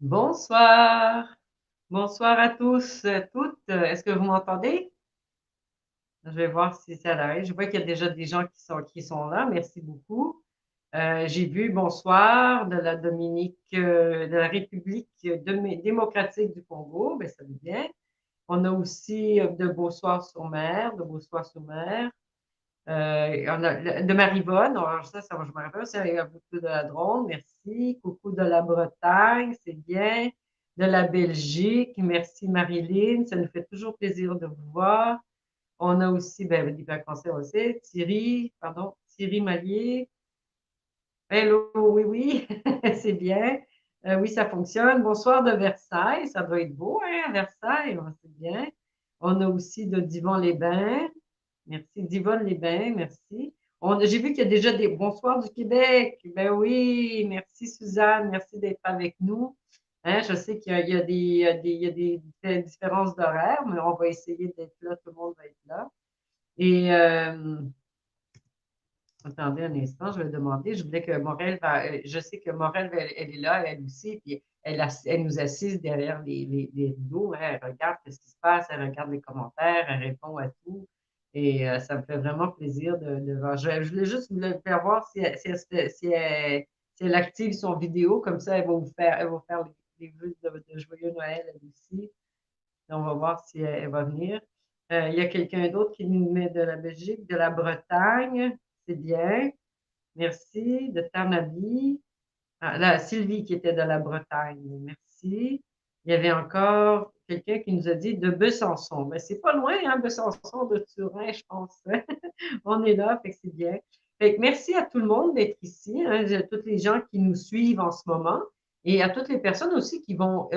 Bonsoir. Bonsoir à tous, toutes. Est-ce que vous m'entendez? Je vais voir si ça arrive. Je vois qu'il y a déjà des gens qui sont là. Merci beaucoup. J'ai vu bonsoir de la Dominique, de la République démocratique du Congo. Ben, ça va bien. On a aussi de Beausoir-sur-Mer, de Beausoir-sur-Mer. On a de Marivonne. Alors ça, je me rappelle. C'est beaucoup de la Drôme. Merci. Coucou de la Bretagne. C'est bien. De la Belgique. Merci, Marilyn. Ça nous fait toujours plaisir de vous voir. On a aussi, ben, des vacances aussi. Thierry, pardon, Thierry Mallier. Hello, oui, oui, c'est bien. Oui, ça fonctionne. Bonsoir de Versailles. Ça doit être beau, hein, à Versailles. Ouais, c'est bien. On a aussi de Divan-les-Bains. Merci. Divonne-les-Bains, merci. J'ai vu qu'il y a déjà des bonsoirs du Québec. Ben oui, merci Suzanne, merci d'être avec nous. Hein, je sais qu'il y a des différences d'horaire, mais on va essayer d'être là, tout le monde va être là. Et attendez un instant, je vais demander. Je voulais que Morel je sais que Morel, elle est là, elle aussi, puis elle nous assiste derrière les rideaux. Hein, elle regarde ce qui se passe, elle regarde les commentaires, elle répond à tout. Et ça me fait vraiment plaisir de voir. Je voulais juste vous faire voir si elle active son vidéo, comme ça, elle va vous faire les vœux de joyeux Noël, elle aussi. Et on va voir si elle va venir. Il y a quelqu'un d'autre qui nous met de la Belgique, de la Bretagne. C'est bien. Merci. De Tarnaby. Ah, là, Sylvie qui était de la Bretagne. Merci. Il y avait encore quelqu'un qui nous a dit de Besançon. Mais c'est pas loin, hein, Besançon de Turin, je pense. On est là, fait que c'est bien. Fait que merci à tout le monde d'être ici, hein, à tous les gens qui nous suivent en ce moment et à toutes les personnes aussi qui vont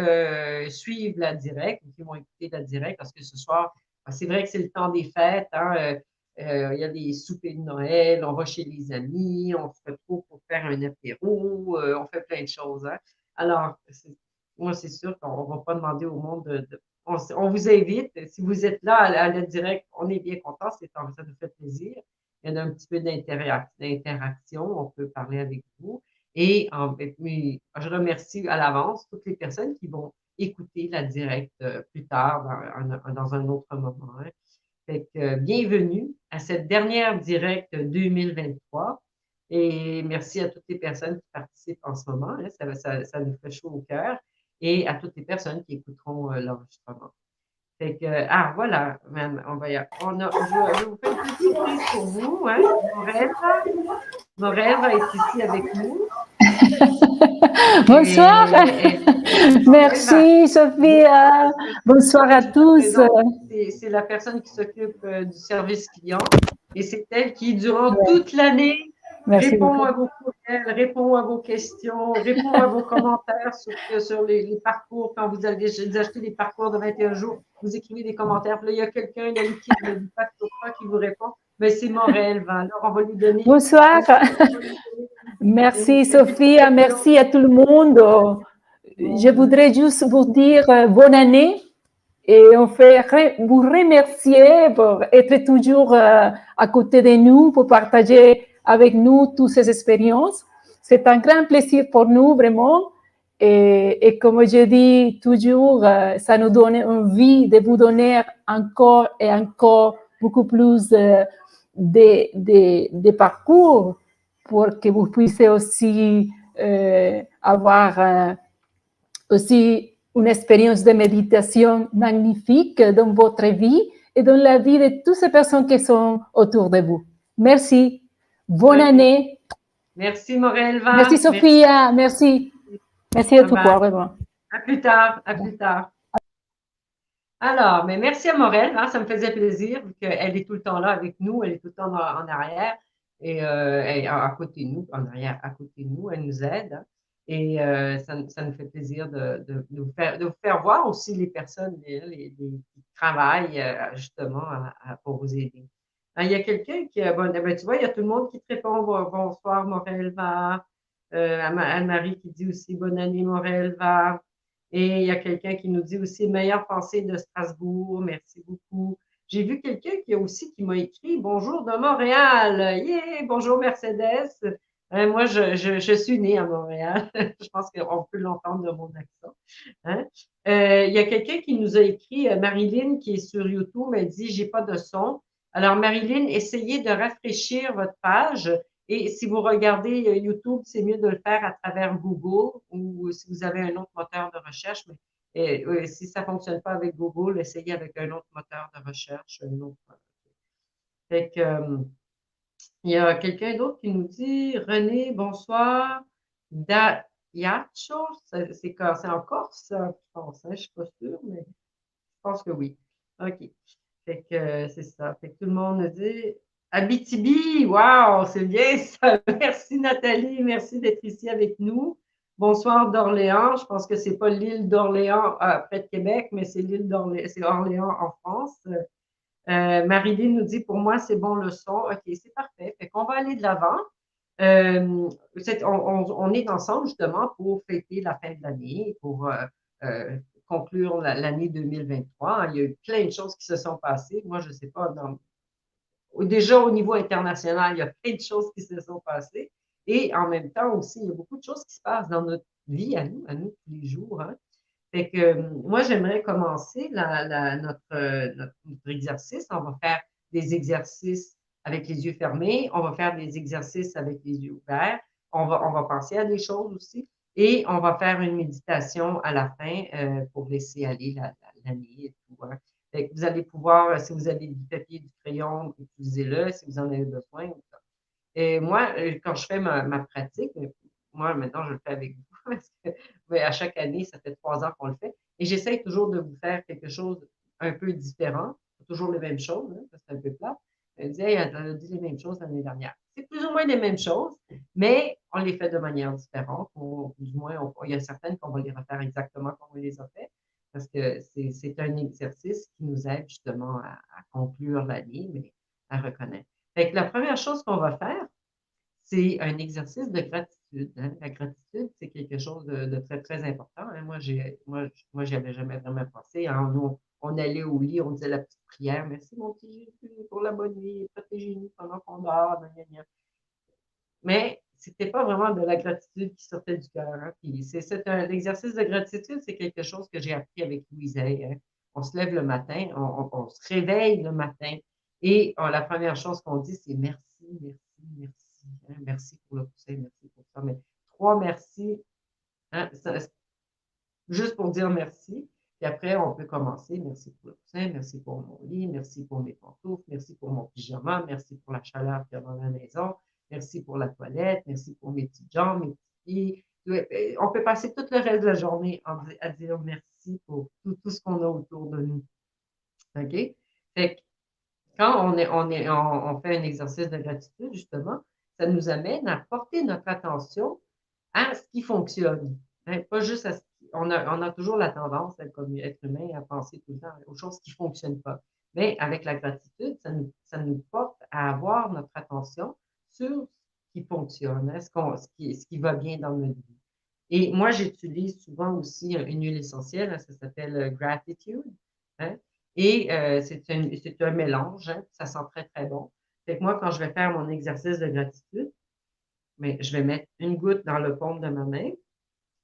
suivre la direct, qui vont écouter la direct parce que ce soir, c'est vrai que c'est le temps des fêtes, hein, il y a les soupers de Noël, on va chez les amis, on se retrouve pour faire un apéro, on fait plein de choses. Hein. Alors, moi, c'est sûr qu'on ne va pas demander au monde on vous invite. Si vous êtes là à la direct, on est bien content, ça nous fait plaisir. Il y a un petit peu d'interaction, on peut parler avec vous. Et puis, je remercie à l'avance toutes les personnes qui vont écouter la direct plus tard, dans un autre moment. Hein. Fait que, bienvenue à cette dernière direct 2023 et merci à toutes les personnes qui participent en ce moment. Hein, ça nous fait chaud au cœur et à toutes les personnes qui écouteront l'enregistrement. Fait que, voilà, même, je vous fais une petite surprise pour vous. Hein. Morel va être ici avec nous. Bonsoir. Morel va, Merci, oui, Sophia. parce que Bonsoir à je vous tous. présente, c'est la personne qui s'occupe du service client et c'est elle qui, durant toute l'année, Merci répond beaucoup. à vos courriels, répond à vos questions, répond à vos commentaires sur les parcours. Quand vous allez acheter des parcours de 21 jours, vous écrivez des commentaires. Puis là, il y a quelqu'un, il y a l'équipe du Pacto qui vous répond. Mais c'est Morel. Alors, on va lui donner, Bonsoir. on va lui donner Merci, une petite Sophia. question. Merci à tout le monde. Je voudrais juste vous dire bonne année et on fait vous remercier pour être toujours à côté de nous, pour partager avec nous toutes ces expériences. C'est un grand plaisir pour nous, vraiment. Et comme je dis toujours, ça nous donne envie de vous donner encore et encore beaucoup plus de parcours pour que vous puissiez aussi avoir aussi une expérience de méditation magnifique dans votre vie et dans la vie de toutes ces personnes qui sont autour de vous. Merci. Bonne OK. année. Merci, Morel. Merci, Merci. Sophia. Merci. Merci à Bye toi, bye. vraiment. À plus tard. À plus tard. Alors, mais merci à Morel, hein, ça me faisait plaisir vu qu'elle est tout le temps là avec nous, elle est tout le temps en arrière et elle est à côté de nous, en arrière, à côté de nous, elle nous aide. Hein, et ça nous fait plaisir de vous faire voir aussi les personnes qui travaillent justement pour vous aider. Hein, il y a quelqu'un qui, ben, tu vois, il y a tout le monde qui te répond bonsoir, Morel va. Anne-Marie qui dit aussi bonne année, Morel va. Et il y a quelqu'un qui nous dit aussi meilleure pensée de Strasbourg. Merci beaucoup. J'ai vu quelqu'un qui m'a écrit bonjour de Montréal. Yeah! Bonjour Mercedes. Moi, je suis née à Montréal. Je pense qu'on peut l'entendre de mon accent. Hein? Il y a quelqu'un qui nous a écrit, Marilyn, qui est sur YouTube, elle dit, j'ai pas de son. Alors, Marilyn, essayez de rafraîchir votre page. Et si vous regardez YouTube, c'est mieux de le faire à travers Google ou si vous avez un autre moteur de recherche. Mais si ça fonctionne pas avec Google, essayez avec un autre moteur de recherche. Un autre. Fait que, il y a quelqu'un d'autre qui nous dit, René, bonsoir. Yacho, c'est en Corse, ça, je pense, hein, je suis pas sûre, mais je pense que oui. OK. Fait que c'est ça. Fait que tout le monde nous dit Abitibi, wow, c'est bien ça. Merci Nathalie, merci d'être ici avec nous. Bonsoir d'Orléans. Je pense que c'est pas l'île d'Orléans près de Québec, mais c'est l'île d'Orléans, c'est Orléans en France. Marie-Lie nous dit pour moi, c'est bon le son. OK, c'est parfait. Fait qu'on va aller de l'avant. On est ensemble justement pour fêter la fin de l'année, pour conclure l'année 2023. Il y a eu plein de choses qui se sont passées. Moi, je ne sais pas, déjà au niveau international, il y a plein de choses qui se sont passées. Et en même temps aussi, il y a beaucoup de choses qui se passent dans notre vie à nous tous les jours. Hein. Fait que moi, j'aimerais commencer notre exercice. On va faire des exercices avec les yeux fermés. On va faire des exercices avec les yeux ouverts. On va penser à des choses aussi. Et on va faire une méditation à la fin pour laisser aller l'année et tout. Hein. Fait que vous allez pouvoir, si vous avez du papier, du crayon, utilisez-le si vous en avez besoin. Et moi, quand je fais ma pratique, moi, maintenant, je le fais avec vous parce que à chaque année, ça fait 3 ans qu'on le fait. Et j'essaie toujours de vous faire quelque chose un peu différent. Toujours les mêmes choses, hein, parce que c'est un peu plat. Elle dit, hey, elle a dit les mêmes choses l'année dernière. C'est plus ou moins les mêmes choses, mais on les fait de manière différente. Du moins, il y a certaines qu'on va les refaire exactement comme on les a fait, parce que c'est un exercice qui nous aide justement à conclure l'année, mais à reconnaître. Fait que la première chose qu'on va faire, c'est un exercice de gratitude. Hein. La gratitude, c'est quelque chose de très, très important. Hein. Moi, j'y avais jamais vraiment pensé. Hein. Nous, on allait au lit, on disait la petite prière. Merci, mon petit Jésus, pour la bonne nuit. Protégez-nous pendant qu'on dort. Mais c'était pas vraiment de la gratitude qui sortait du cœur. Hein. Puis l'exercice de gratitude, c'est quelque chose que j'ai appris avec Louise. Hein. On se lève le matin, on se réveille le matin et la première chose qu'on dit, c'est merci, merci, merci. Hein. Merci pour le coussin, merci pour ça. Mais 3 merci, hein, juste pour dire merci. Puis après, on peut commencer. Merci pour le coussin, merci pour mon lit, merci pour mes pantoufles, merci pour mon pyjama, merci pour la chaleur qu'il y a dans la maison, merci pour la toilette, merci pour mes petites jambes, mes petits pieds. On peut passer tout le reste de la journée à dire merci pour tout ce qu'on a autour de nous. OK? Fait que quand on fait un exercice de gratitude, justement, ça nous amène à porter notre attention à ce qui fonctionne. Hein, pas juste à ce qui, on a toujours la tendance, comme être humain, à penser tout le temps aux choses qui ne fonctionnent pas. Mais avec la gratitude, ça nous porte à avoir notre attention sur ce qui fonctionne, hein, ce qui va bien dans notre vie. Et moi, j'utilise souvent aussi une huile essentielle, hein, ça s'appelle Gratitude. Hein, et c'est un mélange, hein, ça sent très, très bon. Fait que moi, quand je vais faire mon exercice de gratitude, mais je vais mettre une goutte dans le paume de ma main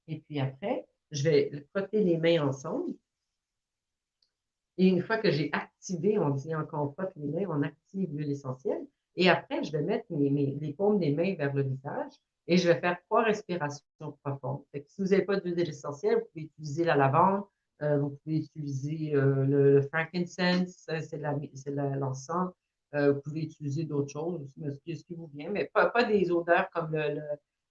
et puis après, je vais frotter les mains ensemble. Et une fois que j'ai activé, on dit encore on frotte les mains, on active l'huile essentielle. Et après, je vais mettre les paumes des mains vers le visage et je vais faire 3 respirations profondes. Fait que si vous n'avez pas d'huile essentielle, vous pouvez utiliser la lavande, vous pouvez utiliser le frankincense, c'est l'encens. Vous pouvez utiliser d'autres choses, ce qui vous vient, mais pas des odeurs comme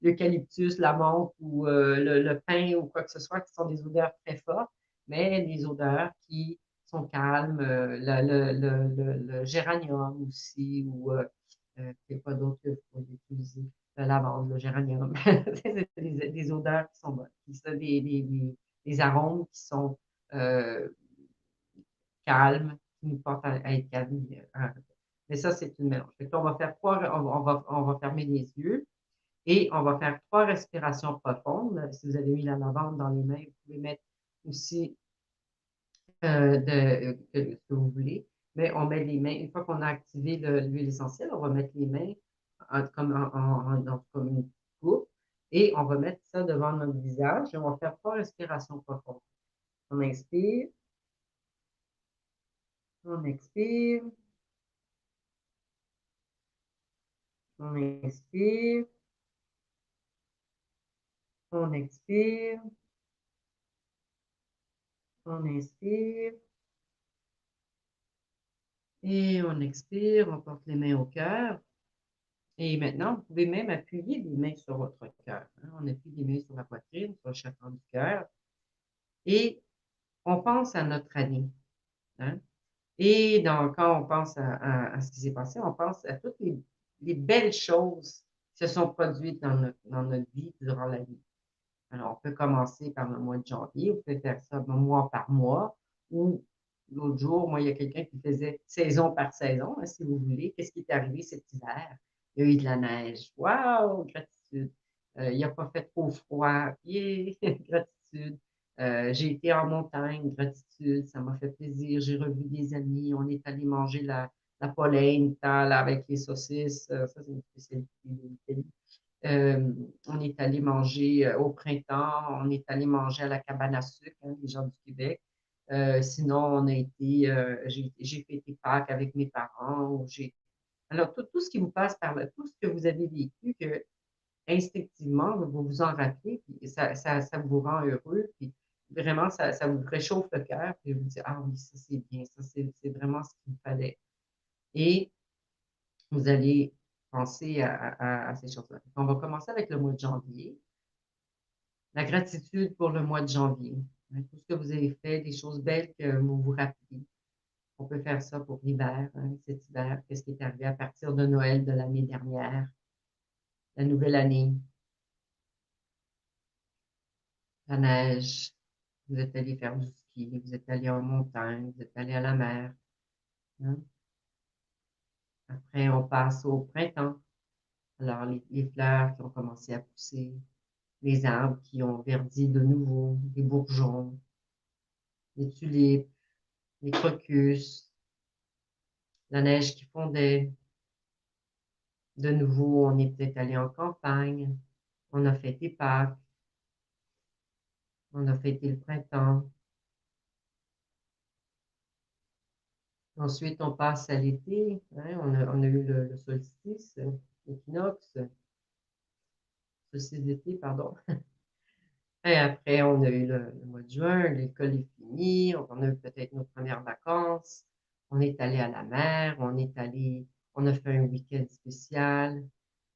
l'eucalyptus, la menthe ou le pin ou quoi que ce soit, qui sont des odeurs très fortes, mais des odeurs qui sont calmes, le géranium aussi, ou il n'y a pas d'autre que vous pouvez utiliser, la lavande, le géranium. C'est des odeurs qui sont bonnes, des arômes qui sont euh, calmes, qui nous portent à être calmes. Mais ça, c'est une mélange. Fait on va faire on va fermer les yeux et on va faire 3 respirations profondes. Si vous avez mis la lavande dans les mains, vous pouvez mettre aussi ce que vous voulez. Mais on met les mains, une fois qu'on a activé l'huile essentielle, on va mettre les mains comme une coupe et on va mettre ça devant notre visage et on va faire 3 respirations profondes. On inspire, on expire, on inspire, on expire, on inspire et on expire, on porte les mains au cœur. Et maintenant, vous pouvez même appuyer les mains sur votre cœur. On appuie les mains sur la poitrine, sur le chakra du cœur. Et on pense à notre année. Hein. Et quand on pense à ce qui s'est passé, on pense à toutes les belles choses qui se sont produites dans notre vie durant la vie. Alors, on peut commencer par le mois de janvier, vous pouvez faire ça mois par mois, ou l'autre jour, moi, il y a quelqu'un qui faisait saison par saison, hein, si vous voulez. Qu'est-ce qui est arrivé cet hiver? Il y a eu de la neige. Waouh, gratitude. Il n'a pas fait trop froid. Yeah, gratitude. J'ai été en montagne, gratitude. Ça m'a fait plaisir. J'ai revu des amis. On est allé manger la polenta là, avec les saucisses. Ça, c'est une spécialité de l'Italie. On est allé manger au printemps, on est allé manger à la cabane à sucre, hein, les gens du Québec. Sinon, j'ai fêté Pâques avec mes parents. Alors, tout ce qui vous passe par là, tout ce que vous avez vécu, que instinctivement, vous vous en rappelez, puis ça vous rend heureux, puis vraiment, ça vous réchauffe le cœur, puis vous dites, ah oui, ça c'est bien, ça c'est vraiment ce qu'il me fallait. Et vous allez penser à ces choses-là. On va commencer avec le mois de janvier. La gratitude pour le mois de janvier. Hein, tout ce que vous avez fait, des choses belles que vous vous rappelez. On peut faire ça pour l'hiver, hein, cet hiver. Qu'est-ce qui est arrivé à partir de Noël de l'année dernière, la nouvelle année, la neige. Vous êtes allé faire du ski, vous êtes allé en montagne, vous êtes allé à la mer. Hein. Après, on passe au printemps. Alors, les fleurs qui ont commencé à pousser, les arbres qui ont verdi de nouveau, les bourgeons, les tulipes, les crocus, la neige qui fondait. De nouveau, on est peut-être allé en campagne, on a fêté Pâques, on a fêté le printemps. Ensuite, on passe à l'été, hein, on a eu le solstice, l'équinoxe, solstice d'été, pardon. Et après, on a eu le mois de juin, l'école est finie, on a eu peut-être nos premières vacances, on est allé à la mer, on a fait un week-end spécial.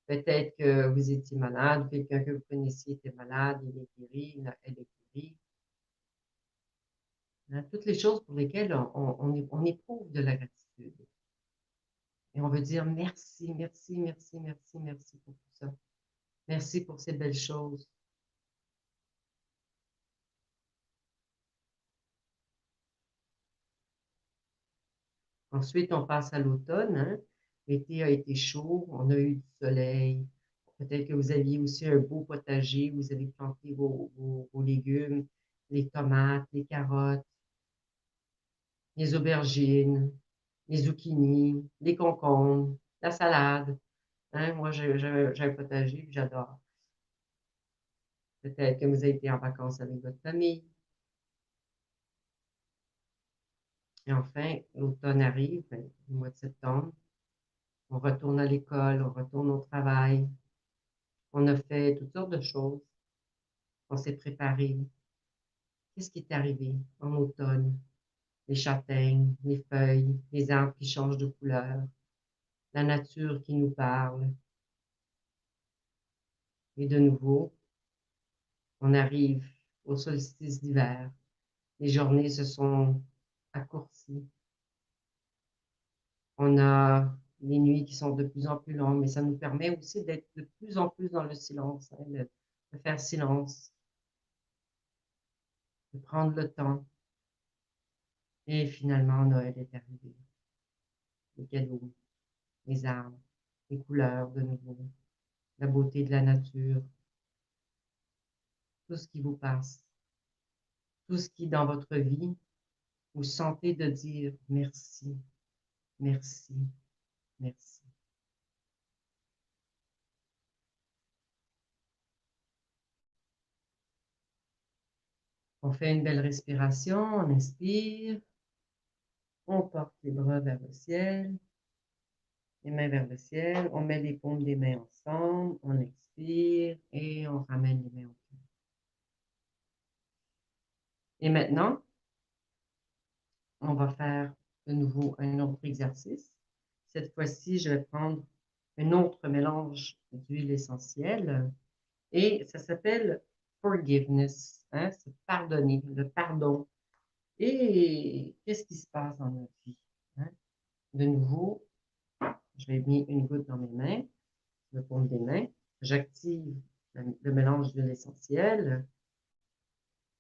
Peut-être que vous étiez malade, quelqu'un que vous connaissiez était malade, il est guéri, elle est guérie. Hein, toutes les choses pour lesquelles on éprouve de la gratitude. Et on veut dire merci, merci, merci, merci, merci pour tout ça. Merci pour ces belles choses. Ensuite, on passe à l'automne. Hein. L'été a été chaud, on a eu du soleil. Peut-être que vous aviez aussi un beau potager, vous avez planté vos légumes, les tomates, les carottes, les aubergines, les zucchinis, les concombres, la salade. Hein. Moi, j'ai un potager, j'adore. Peut-être que vous avez été en vacances avec votre famille. Et enfin, l'automne arrive, le mois de septembre. On retourne à l'école, on retourne au travail. On a fait toutes sortes de choses. On s'est préparé. Qu'est-ce qui est arrivé en automne? Les châtaignes, les feuilles, les arbres qui changent de couleur, la nature qui nous parle. Et de nouveau, on arrive au solstice d'hiver. Les journées se sont raccourcies. On a les nuits qui sont de plus en plus longues, mais ça nous permet aussi d'être de plus en plus dans le silence, hein, de faire silence, de prendre le temps. Et finalement, Noël est arrivé. Les cadeaux, les arbres, les couleurs de nouveau, la beauté de la nature, tout ce qui vous passe, tout ce qui dans votre vie, vous sentez de dire merci, merci, merci. On fait une belle respiration, on inspire, on porte les bras vers le ciel, les mains vers le ciel, on met les paumes des mains ensemble, on expire et on ramène les mains au cœur. Et maintenant, on va faire de nouveau un autre exercice. Cette fois-ci, je vais prendre un autre mélange d'huile essentielle et ça s'appelle forgiveness, hein, c'est pardonner, le pardon. Et qu'est-ce qui se passe dans notre vie? Hein? De nouveau, je vais mettre une goutte dans mes mains, le paume des mains. J'active le mélange d'huile essentielle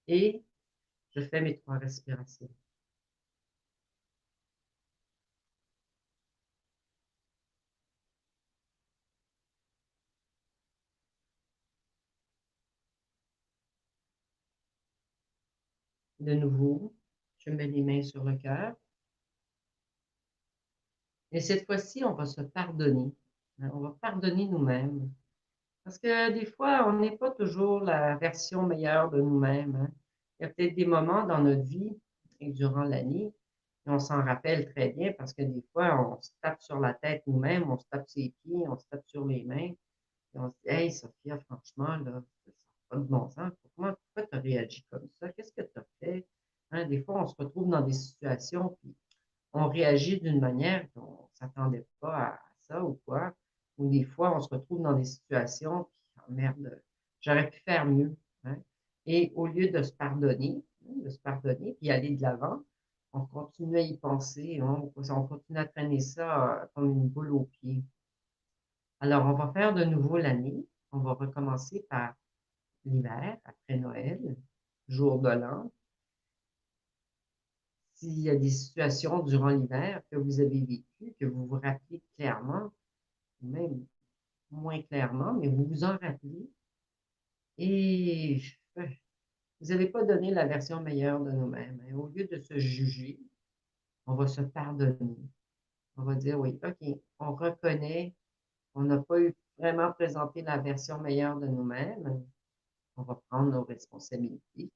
et je fais mes 3 respirations. De nouveau, je mets les mains sur le cœur. Et cette fois-ci, on va se pardonner. On va pardonner nous-mêmes. Parce que des fois, on n'est pas toujours la version meilleure de nous-mêmes. Hein. Il y a peut-être des moments dans notre vie et durant l'année, et on s'en rappelle très bien parce que des fois, on se tape sur la tête nous-mêmes, on se tape sur les pieds, on se tape sur les mains, et on se dit, hey, Sophia, franchement, là, ça n'a pas de bon sens. Pourquoi tu as réagi comme ça? Qu'est-ce que tu as fait? Hein, des fois, on se retrouve dans des situations, puis on réagit d'une manière qu'on ne s'attendait pas à ça ou quoi. Ou des fois, on se retrouve dans des situations, puis, oh merde, j'aurais pu faire mieux. Hein. Et au lieu de se pardonner, puis aller de l'avant, on continue à y penser, on continue à traîner ça comme une boule au pied. Alors, on va faire de nouveau l'année. On va recommencer par l'hiver, après Noël, jour de l'an. S'il y a des situations durant l'hiver que vous avez vécues, que vous vous rappelez clairement, ou même moins clairement, mais vous vous en rappelez, et vous n'avez pas donné la version meilleure de nous-mêmes. Hein. Au lieu de se juger, on va se pardonner. On va dire, oui, OK, on reconnaît, on n'a pas eu vraiment présenté la version meilleure de nous-mêmes. On va prendre nos responsabilités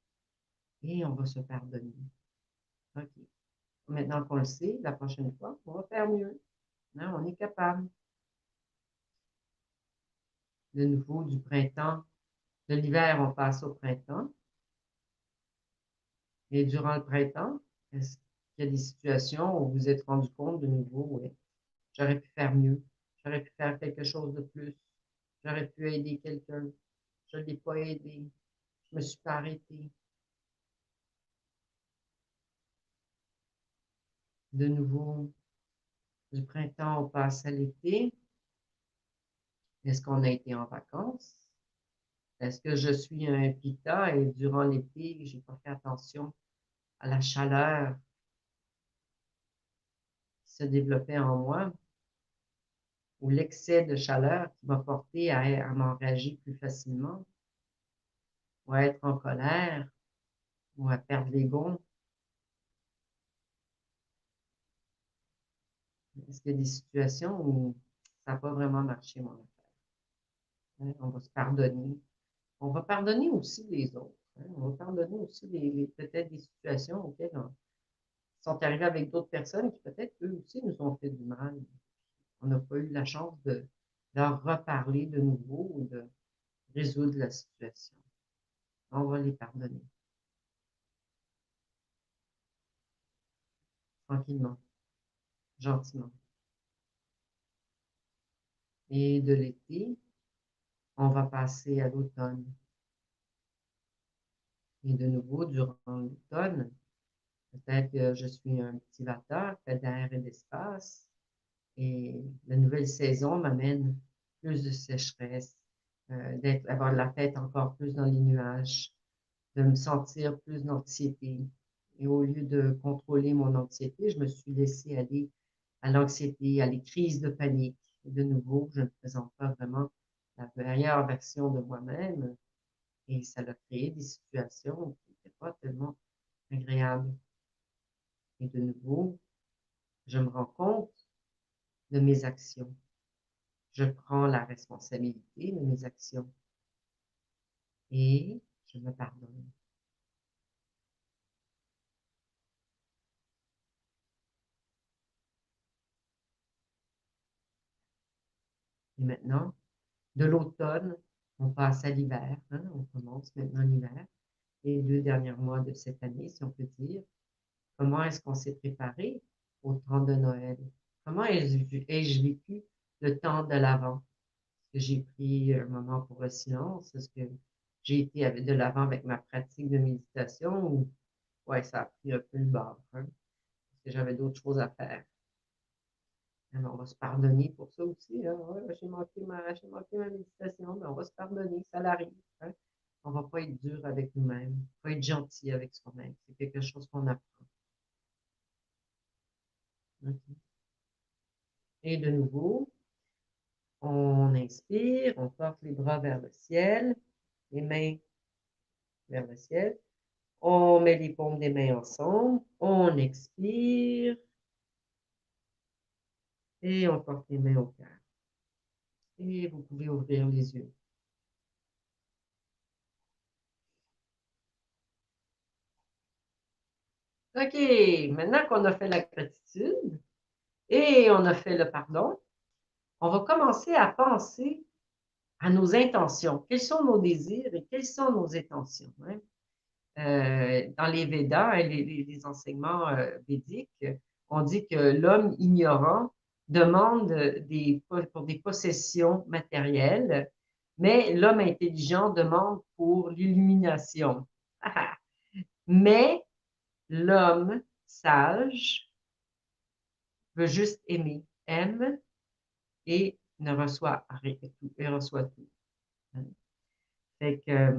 et on va se pardonner. OK. Maintenant qu'on le sait, la prochaine fois, on va faire mieux. Hein, on est capable. De nouveau, du printemps, de l'hiver, on passe au printemps. Et durant le printemps, est-ce qu'il y a des situations où vous vous êtes rendu compte de nouveau, oui, j'aurais pu faire mieux, j'aurais pu faire quelque chose de plus, j'aurais pu aider quelqu'un, je ne l'ai pas aidé, je ne me suis pas arrêté. De nouveau, du printemps, on passe à l'été. Est-ce qu'on a été en vacances? Est-ce que je suis un pita et durant l'été, je n'ai pas fait attention à la chaleur qui se développait en moi ou l'excès de chaleur qui m'a porté à m'enrager plus facilement ou à être en colère ou à perdre les gonds? Est-ce qu'il y a des situations où ça n'a pas vraiment marché, mon affaire? Hein, on va se pardonner. On va pardonner aussi les autres. Hein, on va pardonner aussi peut-être des situations auxquelles on sont arrivés avec d'autres personnes qui peut-être eux aussi nous ont fait du mal. On n'a pas eu la chance de leur reparler de nouveau ou de résoudre la situation. On va les pardonner tranquillement, gentiment. Et de l'été, on va passer à l'automne. Et de nouveau, durant l'automne, peut-être que je suis un petit vata, fait d'air et d'espace, et la nouvelle saison m'amène plus de sécheresse, d'avoir la tête encore plus dans les nuages, de me sentir plus d'anxiété. Et au lieu de contrôler mon anxiété, je me suis laissée aller à l'anxiété, à les crises de panique. Et de nouveau, je ne présente pas vraiment la meilleure version de moi-même et ça a créé des situations qui n'étaient pas tellement agréables. Et de nouveau, je me rends compte de mes actions. Je prends la responsabilité de mes actions et je me pardonne. Et maintenant, de l'automne, on passe à l'hiver, hein, on commence maintenant l'hiver. Les 2 derniers mois de cette année, si on peut dire. Comment est-ce qu'on s'est préparé au temps de Noël? Comment ai-je vécu le temps de l'Avent? Est-ce que j'ai pris un moment pour le silence? Est-ce que j'ai été de l'avant avec ma pratique de méditation ou ouais, ça a pris un peu le bord, hein, parce que j'avais d'autres choses à faire. Alors, on va se pardonner pour ça aussi, hein. Ouais, j'ai manqué ma méditation, mais on va se pardonner, ça l'arrive, hein. On va pas être dur avec nous-mêmes, pas être gentil avec soi-même. C'est quelque chose qu'on apprend. OK. Et de nouveau, on inspire, on porte les bras vers le ciel, les mains vers le ciel. On met les paumes des mains ensemble. On expire et on porte les mains au cœur. Et vous pouvez ouvrir les yeux. OK, maintenant qu'on a fait la gratitude et on a fait le pardon, on va commencer à penser à nos intentions. Quels sont nos désirs et quelles sont nos intentions, hein? Dans les Védas, hein, les enseignements védiques, on dit que l'homme ignorant demande pour des possessions matérielles, mais l'homme intelligent demande pour l'illumination. Mais l'homme sage veut juste aimer, aime et ne reçoit rien, et reçoit tout. Fait que,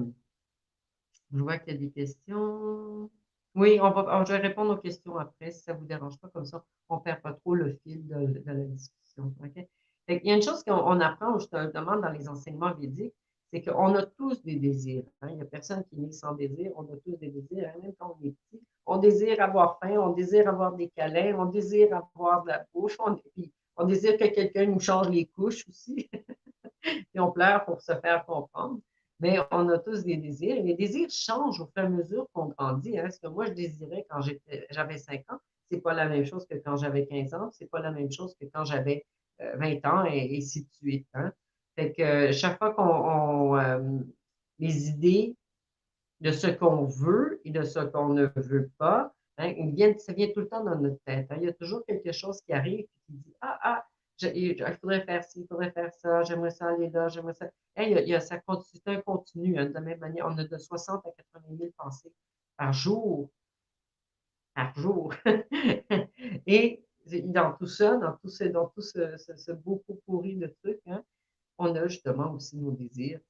je vois qu'il y a des questions. Oui, je vais répondre aux questions après, si ça ne vous dérange pas, comme ça, on ne perd pas trop le fil de la discussion. OK? Fait qu'il y a une chose qu'on apprend justement dans les enseignements védiques, c'est qu'on a tous des désirs, hein. Il n'y a personne qui est né sans désir, on a tous des désirs, hein, même quand on est petit. On désire avoir faim, on désire avoir des câlins, on désire avoir de la bouche, on désire que quelqu'un nous change les couches aussi, et on pleure pour se faire comprendre. Mais on a tous des désirs. Et les désirs changent au fur et à mesure qu'on grandit, hein. Ce que moi, je désirais quand j'avais 5 ans, c'est pas la même chose que quand j'avais 15 ans, c'est pas la même chose que quand j'avais 20 ans et ainsi de suite, hein. Fait que chaque fois les idées de ce qu'on veut et de ce qu'on ne veut pas, hein, ça vient tout le temps dans notre tête, hein. Il y a toujours quelque chose qui arrive et qui dit, il faudrait faire ci, il faudrait faire ça, j'aimerais ça aller là, j'aimerais ça. Hein, c'est un continu, hein, de la même manière. On a de 60 à 80 000 pensées par jour, par jour. Et dans tout ça, dans tout ce beau pot pourri de trucs, hein, on a justement aussi nos désirs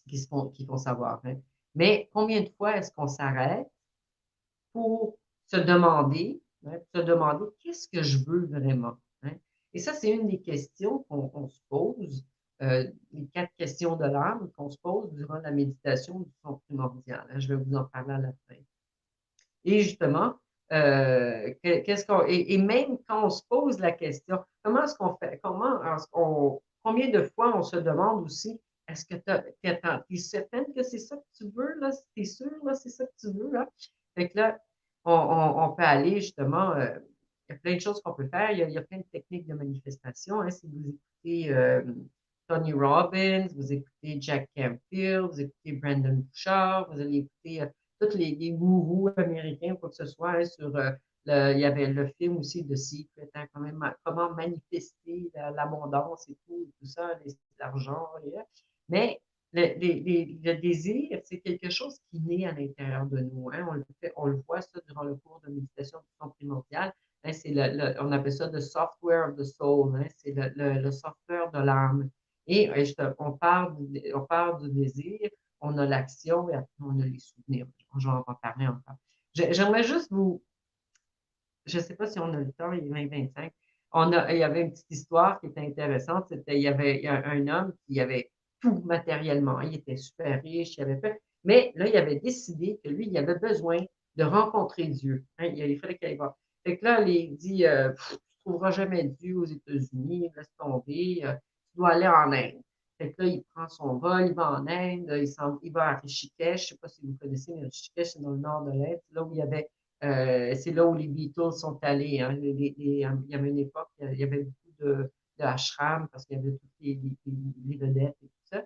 qui font savoir, hein. Mais combien de fois est-ce qu'on s'arrête pour se demander qu'est-ce que je veux vraiment, hein? Et ça, c'est une des questions qu'on se pose, les 4 questions de l'âme qu'on se pose durant la méditation du son primordial, hein. Je vais vous en parler à la fin. Et justement, et même quand on se pose la question, comment est-ce qu'on fait, combien de fois on se demande aussi, est-ce que t'es certaine que c'est ça que tu veux, là? T'es sûr, là, c'est ça que tu veux, là? Fait que là, on peut aller justement, il y a plein de choses qu'on peut faire. Il y a plein de techniques de manifestation, hein. Si vous écoutez Tony Robbins, vous écoutez Jack Canfield, vous écoutez Brandon Bouchard, vous allez écouter tous les gourous américains, quoi que ce soit, hein, il y avait le film aussi de Secret, hein, comment manifester l'abondance et tout ça, l'argent. Mais le désir, c'est quelque chose qui naît à l'intérieur de nous, hein. On le voit ça durant le cours de méditation du son primordial, hein. On appelle ça le software of the soul, hein, c'est le software de l'âme. Et on part du désir, on a l'action et après on a les souvenirs. Je vais en parler encore. J'aimerais juste je ne sais pas si on a le temps, il est 20-25. Il y avait une petite histoire qui était intéressante. Il y avait un homme qui avait tout matériellement. Il était super riche, mais là, il avait décidé que lui, il avait besoin de rencontrer Dieu, hein. Il fallait qu'il aille voir. Fait que là, il dit, tu ne trouveras jamais Dieu aux États-Unis, laisse tomber, tu dois aller en Inde. Fait que là, il prend son vol, il va en Inde, il va à Rishikesh, je ne sais pas si vous connaissez, mais Rishikesh, c'est dans le nord de l'Inde, là où il y avait c'est là où les Beatles sont allés, hein. Il y avait une époque, il y avait beaucoup ashram parce qu'il y avait toutes les vedettes et tout ça.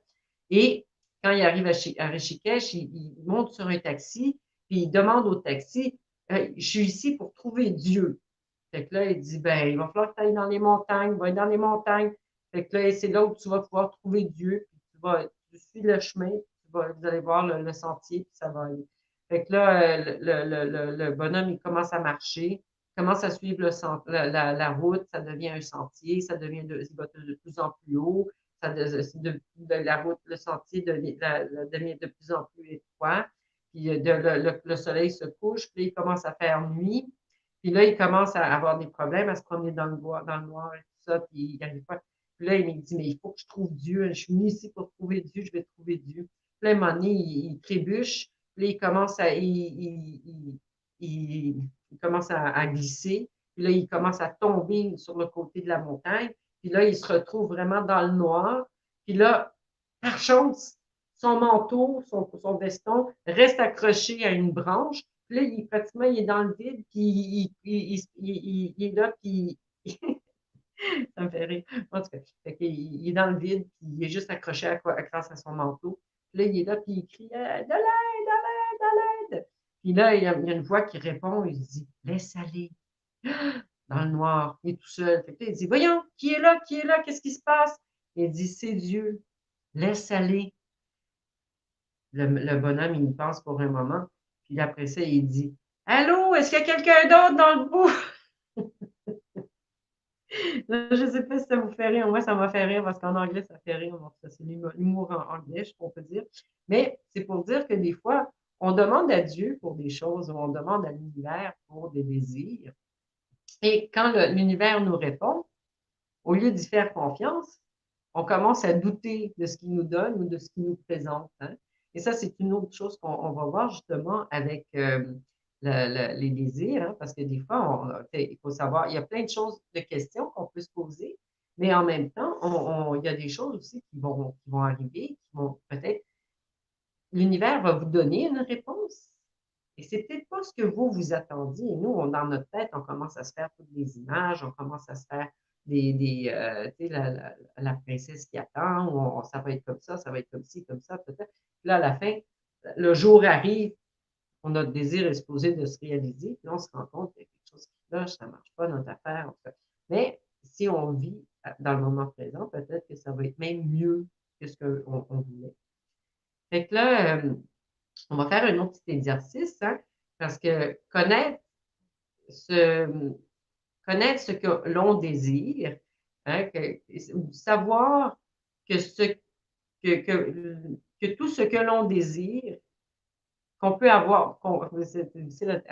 Et quand il arrive à Rishikesh, il monte sur un taxi, puis il demande au taxi, je suis ici pour trouver Dieu. Fait que là, il dit, ben, il va falloir que tu ailles dans les montagnes, va dans les montagnes. Fait que là, c'est là où tu vas pouvoir trouver Dieu, puis tu suis le chemin, vous allez voir le sentier, puis ça va aller. Fait que là, le bonhomme, il commence à marcher, commence à suivre la route, ça devient un sentier, il va de plus en plus haut, la route, le sentier devient de plus en plus étroit, puis le soleil se couche, puis il commence à faire nuit, puis là, il commence à avoir des problèmes, à se promener dans le noir et tout ça, puis il n'arrive pas. Puis là, il me dit, mais il faut que je trouve Dieu, je suis venu ici pour trouver Dieu, je vais trouver Dieu. Puis là, à un moment donné, il trébuche, puis là, il commence il commence à glisser, puis là, il commence à tomber sur le côté de la montagne, puis là, il se retrouve vraiment dans le noir, puis là, par chance, son manteau, son veston reste accroché à une branche, puis là, pratiquement, il est dans le vide, puis il est là, puis ça me fait rire. En tout cas, il est dans le vide, puis il est juste accroché grâce à son manteau. Puis là, il est là, puis il crie de l'aide, de l'aide, de l'aide. Puis là, il y a une voix qui répond, il dit laisse aller. Dans le noir, il est tout seul. Fait que là, il dit voyons, qui est là, qui est là, qu'est-ce qui se passe? Il dit c'est Dieu, laisse aller. Le bonhomme, il y pense pour un moment, puis après ça, il dit allô, est-ce qu'il y a quelqu'un d'autre dans le bout? Je ne sais pas si ça vous fait rire. Moi, ça m'a fait rire parce qu'en anglais, ça fait rire. Donc, c'est l'humour en anglais, on peut dire. Mais c'est pour dire que des fois, on demande à Dieu pour des choses ou on demande à l'univers pour des désirs. Et quand l'univers nous répond, au lieu d'y faire confiance, on commence à douter de ce qu'il nous donne ou de ce qu'il nous présente. Hein. Et ça, c'est une autre chose qu'on va voir justement avec les désirs, hein, parce que des fois, il faut savoir, il y a plein de choses, de questions qu'on peut se poser, mais en même temps, il y a des choses aussi qui vont arriver, qui vont peut-être, l'univers va vous donner une réponse. Et c'est peut-être pas ce que vous attendiez. Et nous, dans notre tête, on commence à se faire toutes les images, on commence à se faire tu sais, la princesse qui attend, ou ça va être comme ça va être comme ci, comme ça, peut-être. Puis là, à la fin, le jour arrive, notre désir est supposé de se réaliser, puis là, on se rend compte qu'il y a quelque chose qui cloche, ça ne marche pas, notre affaire, en tout cas. Mais si on vit dans le moment présent, peut-être que ça va être même mieux que ce qu'on voulait. Fait que là, on va faire un autre petit exercice, hein, parce que ce, connaître ce que l'on désire, hein, savoir que, que tout ce que l'on désire, qu'on peut avoir, c'est difficile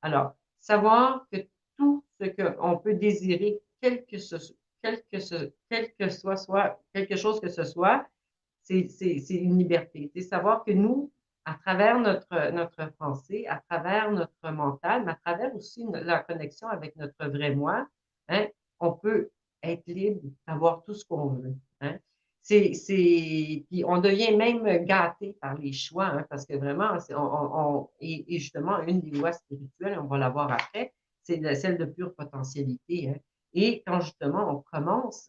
alors, savoir que tout ce qu'on peut désirer, quel que soit quelque chose que ce soit, c'est une liberté. C'est savoir que nous, à travers notre pensée, à travers notre mental, mais à travers aussi la connexion avec notre vrai moi, hein, on peut être libre d'avoir tout ce qu'on veut. Hein. Puis on devient même gâté par les choix, hein, parce que vraiment, et justement, une des lois spirituelles, on va la voir après, c'est celle de pure potentialité. Hein. Et quand justement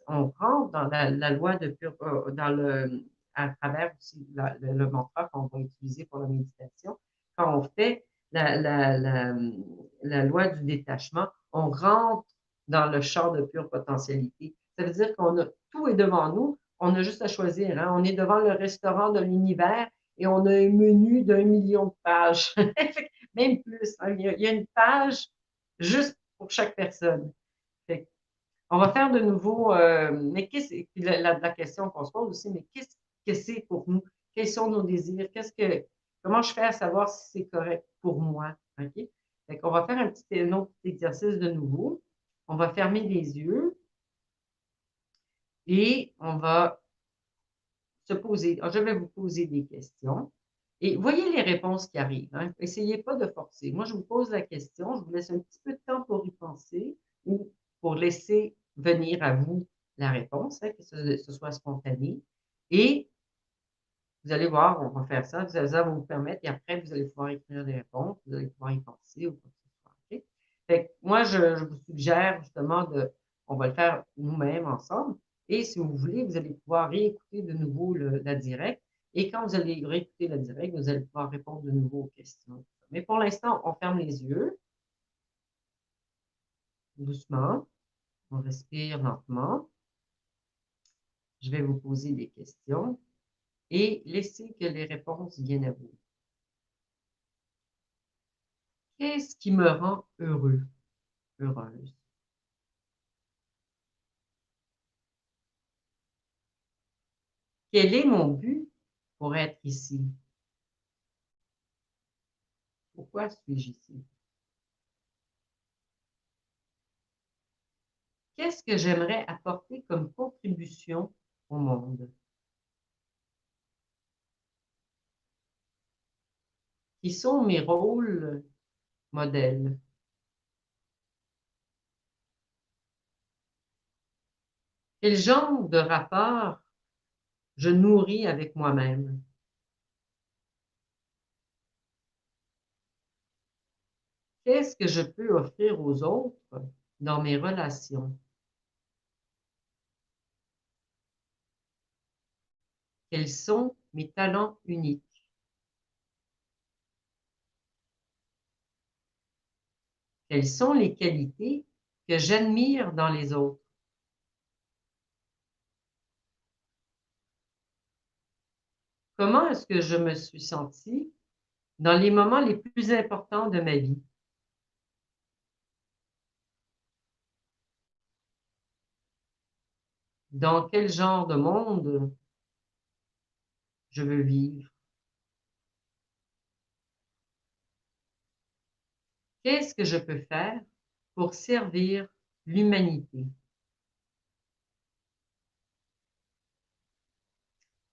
on rentre dans la loi de pure, à travers aussi le mantra qu'on va utiliser pour la méditation, quand on fait la loi du détachement, on rentre dans le champ de pure potentialité. Ça veut dire tout est devant nous, on a juste à choisir. Hein? On est devant le restaurant de l'univers et on a un menu d'1 million de pages. Même plus. Hein? Il y a une page juste pour chaque personne. Fait, on va faire de nouveau, mais la question qu'on se pose aussi, mais qu'est-ce que c'est pour nous? Quels sont nos désirs? Comment je fais à savoir si c'est correct pour moi? OK? Fait qu'on va faire un autre exercice de nouveau. On va fermer les yeux et on va se poser. Je vais vous poser des questions et voyez les réponses qui arrivent. Hein. Essayez pas de forcer. Moi, je vous pose la question, je vous laisse un petit peu de temps pour y penser ou pour laisser venir à vous la réponse, hein, que ce soit spontané. Et vous allez voir, on va faire ça, ça va vous permettre, et après, vous allez pouvoir écrire des réponses, vous allez pouvoir y penser ou quoi que ce soit. Okay? Fait que moi, je vous suggère justement on va le faire nous-mêmes ensemble. Et si vous voulez, vous allez pouvoir réécouter de nouveau la direct. Et quand vous allez réécouter la direct, vous allez pouvoir répondre de nouveau aux questions. Mais pour l'instant, on ferme les yeux, doucement. On respire lentement. Je vais vous poser des questions et laissez que les réponses viennent à vous. Qu'est-ce qui me rend heureux, heureuse? Quel est mon but pour être ici? Pourquoi suis-je ici? Qu'est-ce que j'aimerais apporter comme contribution au monde? Qui sont mes rôles modèles? Quel genre de rapport je nourris avec moi-même? Qu'est-ce que je peux offrir aux autres dans mes relations? Quels sont mes talents uniques? Quelles sont les qualités que j'admire dans les autres? Comment est-ce que je me suis sentie dans les moments les plus importants de ma vie? Dans quel genre de monde je veux vivre? Qu'est-ce que je peux faire pour servir l'humanité?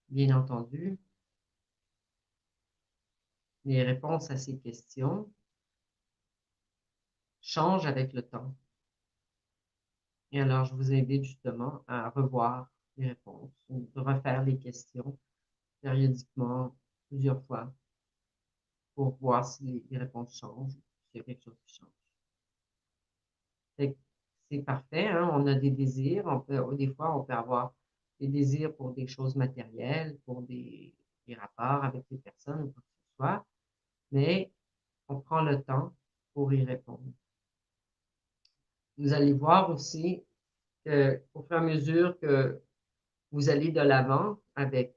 Bien entendu, les réponses à ces questions changent avec le temps. Et alors, je vous invite justement à revoir les réponses, ou de refaire les questions périodiquement, plusieurs fois, pour voir si les réponses changent, s'il y a quelque chose qui change. C'est parfait, hein? On a des désirs, des fois, on peut avoir des désirs pour des choses matérielles, pour des rapports avec des personnes ou quoi que ce soit, mais on prend le temps pour y répondre. Vous allez voir aussi qu'au fur et à mesure que vous allez de l'avant avec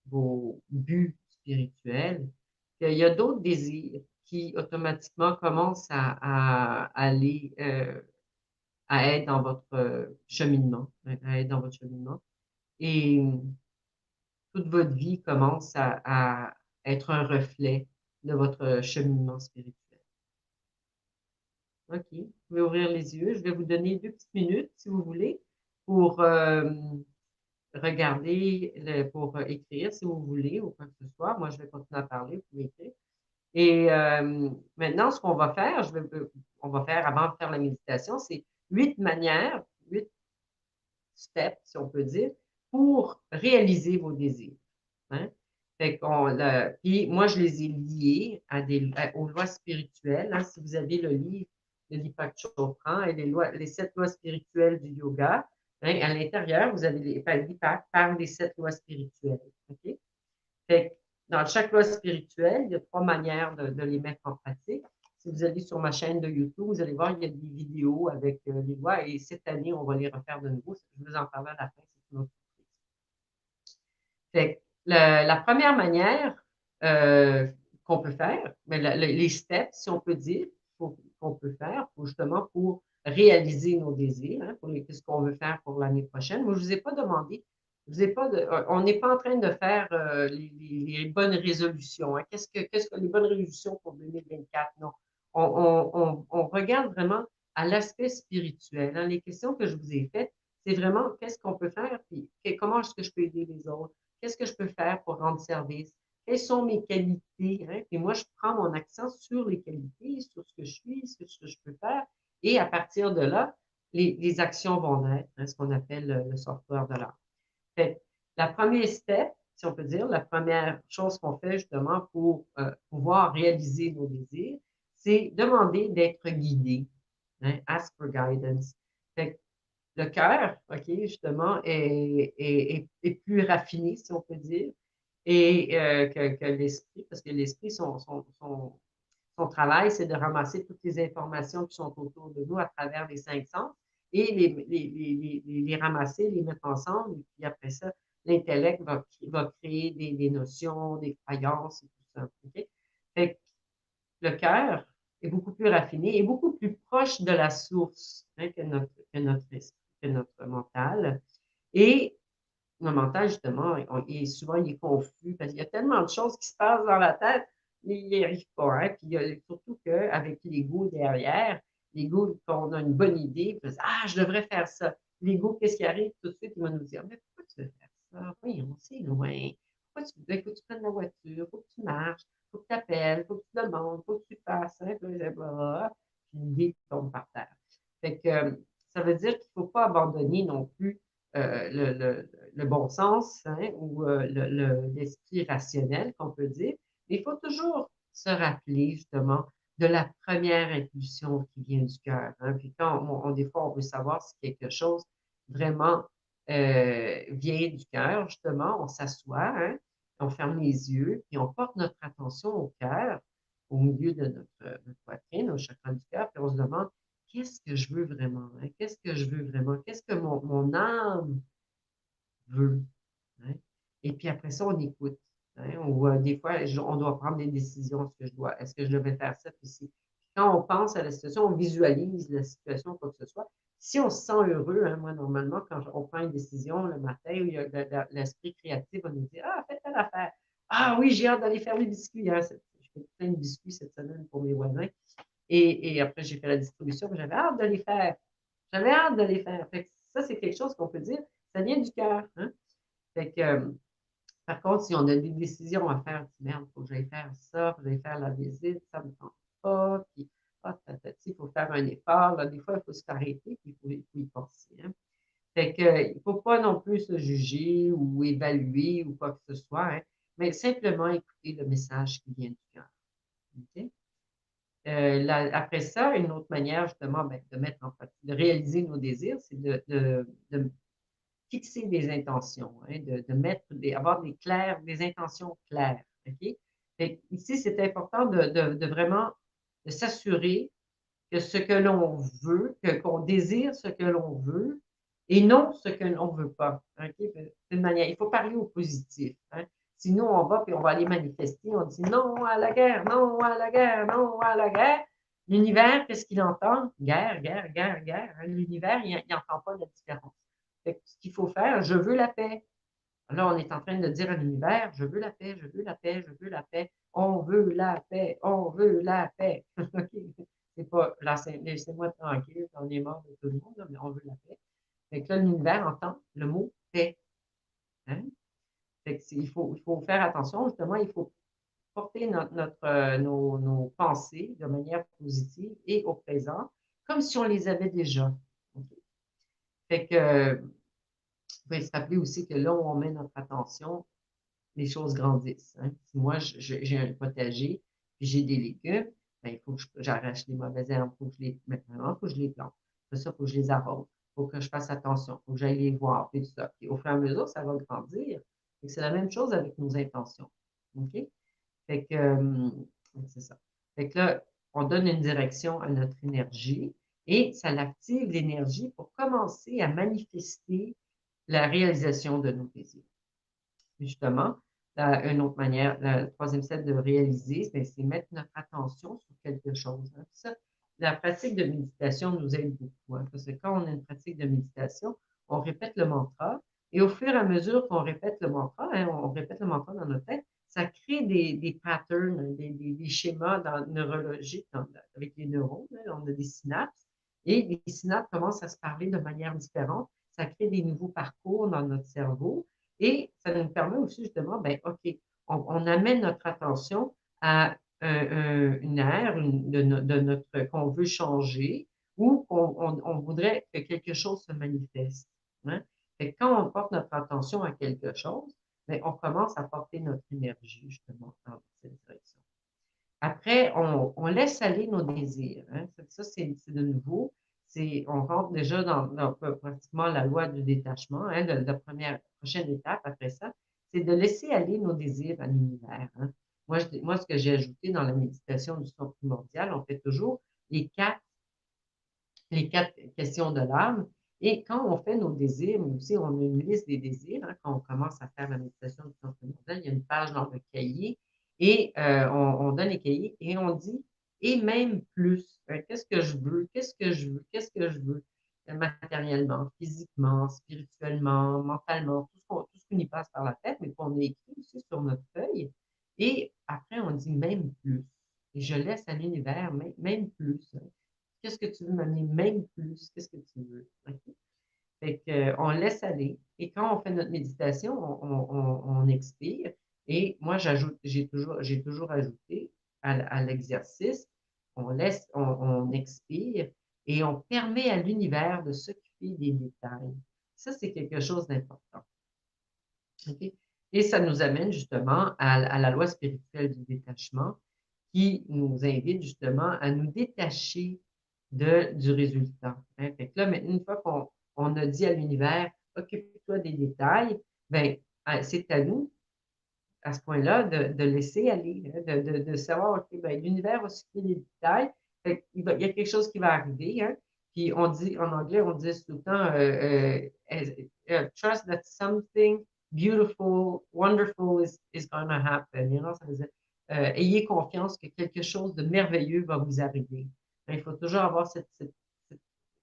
vos buts spirituels, qu'il y a d'autres désirs qui automatiquement commencent à aller, à être dans votre cheminement, à être dans votre cheminement. Et toute votre vie commence à être un reflet de votre cheminement spirituel. OK, vous pouvez ouvrir les yeux. Je vais vous donner 2 petites minutes, si vous voulez, pour regarder, pour écrire, si vous voulez, ou quoi que ce soit. Moi, je vais continuer à parler, vous pouvez écrire. Et maintenant, ce qu'on va faire, on va faire, avant de faire la méditation, c'est 8 manières, 8 steps, si on peut dire, pour réaliser vos désirs. Hein? Puis moi, je les ai liés aux lois spirituelles. Hein? Si vous avez le livre de Deepak Chopra et les 7 lois spirituelles du yoga, hein, à l'intérieur, vous avez Deepak parle des 7 lois spirituelles. Okay? Fait que dans chaque loi spirituelle, il y a 3 manières de les mettre en pratique. Si vous allez sur ma chaîne de YouTube, vous allez voir, il y a des vidéos avec les lois et cette année, on va les refaire de nouveau. Je vous en parle à la fin, c'est une autre surprise. Fait que la première manière qu'on peut faire, mais les steps, si on peut dire, qu'on peut faire justement pour réaliser nos désirs, hein, pour ce qu'on veut faire pour l'année prochaine. Moi, je ne vous ai pas demandé, on n'est pas en train de faire les bonnes résolutions. Hein. Qu'est-ce que les bonnes résolutions pour 2024? Non. On regarde vraiment à l'aspect spirituel. Hein. Les questions que je vous ai faites, c'est vraiment qu'est-ce qu'on peut faire, puis comment est-ce que je peux aider les autres? Qu'est-ce que je peux faire pour rendre service? Quelles sont mes qualités? Hein? Et moi, je prends mon accent sur les qualités, sur ce que je suis, sur ce que je peux faire. Et à partir de là, les actions vont naître, hein, ce qu'on appelle le software de l'art. La première step, si on peut dire, la première chose qu'on fait justement pour pouvoir réaliser nos désirs, c'est demander d'être guidé. Hein? Ask for guidance. Fait, le cœur, OK, justement, est plus raffiné, si on peut dire, et que l'esprit, parce que l'esprit, son travail, c'est de ramasser toutes les informations qui sont autour de nous à travers les 5 sens et les ramasser, les mettre ensemble, et puis après ça, l'intellect va créer des notions, des croyances et tout ça. OK? Fait que le cœur est beaucoup plus raffiné et beaucoup plus proche de la source, hein, que notre esprit, que notre mental. Et le mental, justement, souvent, il est confus parce qu'il y a tellement de choses qui se passent dans la tête, il n'y arrive pas. Hein? Puis surtout qu'avec l'ego derrière, l'ego, quand on a une bonne idée, puis, ah, je devrais faire ça. L'ego, qu'est-ce qui arrive tout de suite? Il va nous dire, mais pourquoi tu veux faire ça? Oui, on sait loin. Pourquoi il faut que tu prennes la voiture, il faut que tu marches, il faut que tu appelles, il faut que tu demandes, il faut que tu fasses. Hein? Puis l'idée tombe par terre. Fait que ça veut dire qu'il ne faut pas abandonner non plus le bon sens, hein, ou l'esprit rationnel, qu'on peut dire. Mais il faut toujours se rappeler, justement, de la première impulsion qui vient du cœur. Hein. Puis quand des fois, on veut savoir si quelque chose vraiment vient du cœur, justement, on s'assoit, hein, on ferme les yeux, puis on porte notre attention au cœur, au milieu de notre poitrine, au chakra du cœur, puis on se demande qu'est-ce que je veux vraiment? Hein? Qu'est-ce que je veux vraiment? Qu'est-ce que mon âme veut? Hein? Et puis après ça, on écoute. Hein? Ou des fois, on doit prendre des décisions. Est-ce que je devais faire ça? Puis quand on pense à la situation, on visualise la situation, quoi que ce soit. Si on se sent heureux, hein, moi, normalement, quand on prend une décision le matin, où il y a l'esprit créatif va nous dire, ah, faites telle affaire. Ah oui, j'ai hâte d'aller faire des biscuits. Hein? Je fais plein de biscuits cette semaine pour mes voisins. Et après, j'ai fait la distribution, j'avais hâte de les faire. J'avais hâte de les faire. Fait que ça, c'est quelque chose qu'on peut dire, ça vient du cœur. Hein? Fait que, par contre, si on a des décisions à faire, merde, il faut que j'aille faire ça, il faut que j'aille faire la visite, ça ne me tente pas, puis il faut faire un effort. Là, des fois, il faut se arrêter, puis il faut y penser. Hein? Fait que, il ne faut pas non plus se juger ou évaluer ou quoi que ce soit, hein, mais simplement écouter le message qui vient du cœur. Okay? Après ça, une autre manière justement de mettre en pratique, de réaliser nos désirs, c'est de fixer des intentions, hein, avoir des intentions claires. OK? Ici, c'est important de vraiment de s'assurer que ce que l'on veut, qu'on désire ce que l'on veut et non ce que l'on ne veut pas. OK? D'une manière, il faut parler au positif. Hein? Sinon, on va puis on va aller manifester, on dit non à la guerre, non à la guerre, non à la guerre. L'univers, qu'est-ce qu'il entend? Guerre, guerre, guerre, guerre. Hein? L'univers, il n'entend pas la différence. Ce qu'il faut faire, je veux la paix. Là, on est en train de dire à l'univers, je veux la paix, je veux la paix, je veux la paix. On veut la paix, on veut la paix. C'est pas, laissez-moi tranquille, on est mort de tout le monde, là, mais on veut la paix. Fait que là, l'univers entend le mot paix. Hein? Fait que il faut faire attention, justement, il faut porter nos pensées de manière positive et au présent, comme si on les avait déjà. Okay? Fait que, il faut se rappeler aussi que là où on met notre attention, les choses grandissent. Hein. Si moi, j'ai un potager, puis j'ai des légumes, ben, il faut que j'arrache les mauvaises herbes, maintenant, il faut que je les plante. Après ça, il faut que je les arrose. Il faut que je fasse attention. Il faut que j'aille les voir, puis tout ça. Puis au fur et à mesure, ça va grandir. C'est la même chose avec nos intentions. OK? Fait que, c'est ça. Fait que là, on donne une direction à notre énergie et ça l'active l'énergie pour commencer à manifester la réalisation de nos désirs. Justement, une autre manière, le troisième step de réaliser, c'est mettre notre attention sur quelque chose. Hein. Ça, la pratique de méditation nous aide beaucoup, hein, parce que quand on a une pratique de méditation, on répète le mantra, et au fur et à mesure qu'on répète le mantra, hein, on répète le mantra dans notre tête, ça crée des patterns, des schémas neurologiques avec les neurones. Hein, on a des synapses, et les synapses commencent à se parler de manière différente. Ça crée des nouveaux parcours dans notre cerveau. Et ça nous permet aussi justement, ben, OK, on amène notre attention à une ère de notre qu'on veut changer ou on voudrait que quelque chose se manifeste. Hein? Et quand on porte notre attention à quelque chose, ben, on commence à porter notre énergie justement dans cette direction. Après, on laisse aller nos désirs. Hein? Ça, c'est de nouveau, on rentre déjà dans pratiquement la loi du détachement. Hein, la prochaine étape après ça, c'est de laisser aller nos désirs à l'univers. Hein. Moi, ce que j'ai ajouté dans la méditation du son primordial, on fait toujours les quatre, les quatre questions de l'âme. Et quand on fait nos désirs, mais aussi on a une liste des désirs, hein, quand on commence à faire la méditation du son primordial, il y a une page dans le cahier et on donne les cahiers et on dit et même plus. Qu'est-ce que je veux? Qu'est-ce que je veux? Qu'est-ce que je veux? Matériellement, physiquement, spirituellement, mentalement, tout ce qui nous passe par la tête, mais qu'on a écrit aussi sur notre feuille. Et après, on dit même plus. Et je laisse à l'univers même plus. Qu'est-ce que tu veux m'amener même plus? Qu'est-ce que tu veux? Okay? Fait que, on laisse aller. Et quand on fait notre méditation, on expire. Et moi, j'ai toujours ajouté à l'exercice, on expire et on permet à l'univers de s'occuper des détails. Ça, c'est quelque chose d'important. Okay? Et ça nous amène justement à la loi spirituelle du détachement qui nous invite justement à nous détacher du résultat. Hein? Fait que là, maintenant, une fois qu'on a dit à l'univers, occupe-toi des détails, ben, c'est à nous, à ce point-là, de laisser aller, hein, de savoir, OK, ben, l'univers va s'occuper des détails. Fait il y a quelque chose qui va arriver, hein? Puis on dit, en anglais, on dit tout le temps, trust that something beautiful, wonderful is going to happen. You know, ça veut dire, ayez confiance que quelque chose de merveilleux va vous arriver. Il faut toujours avoir cette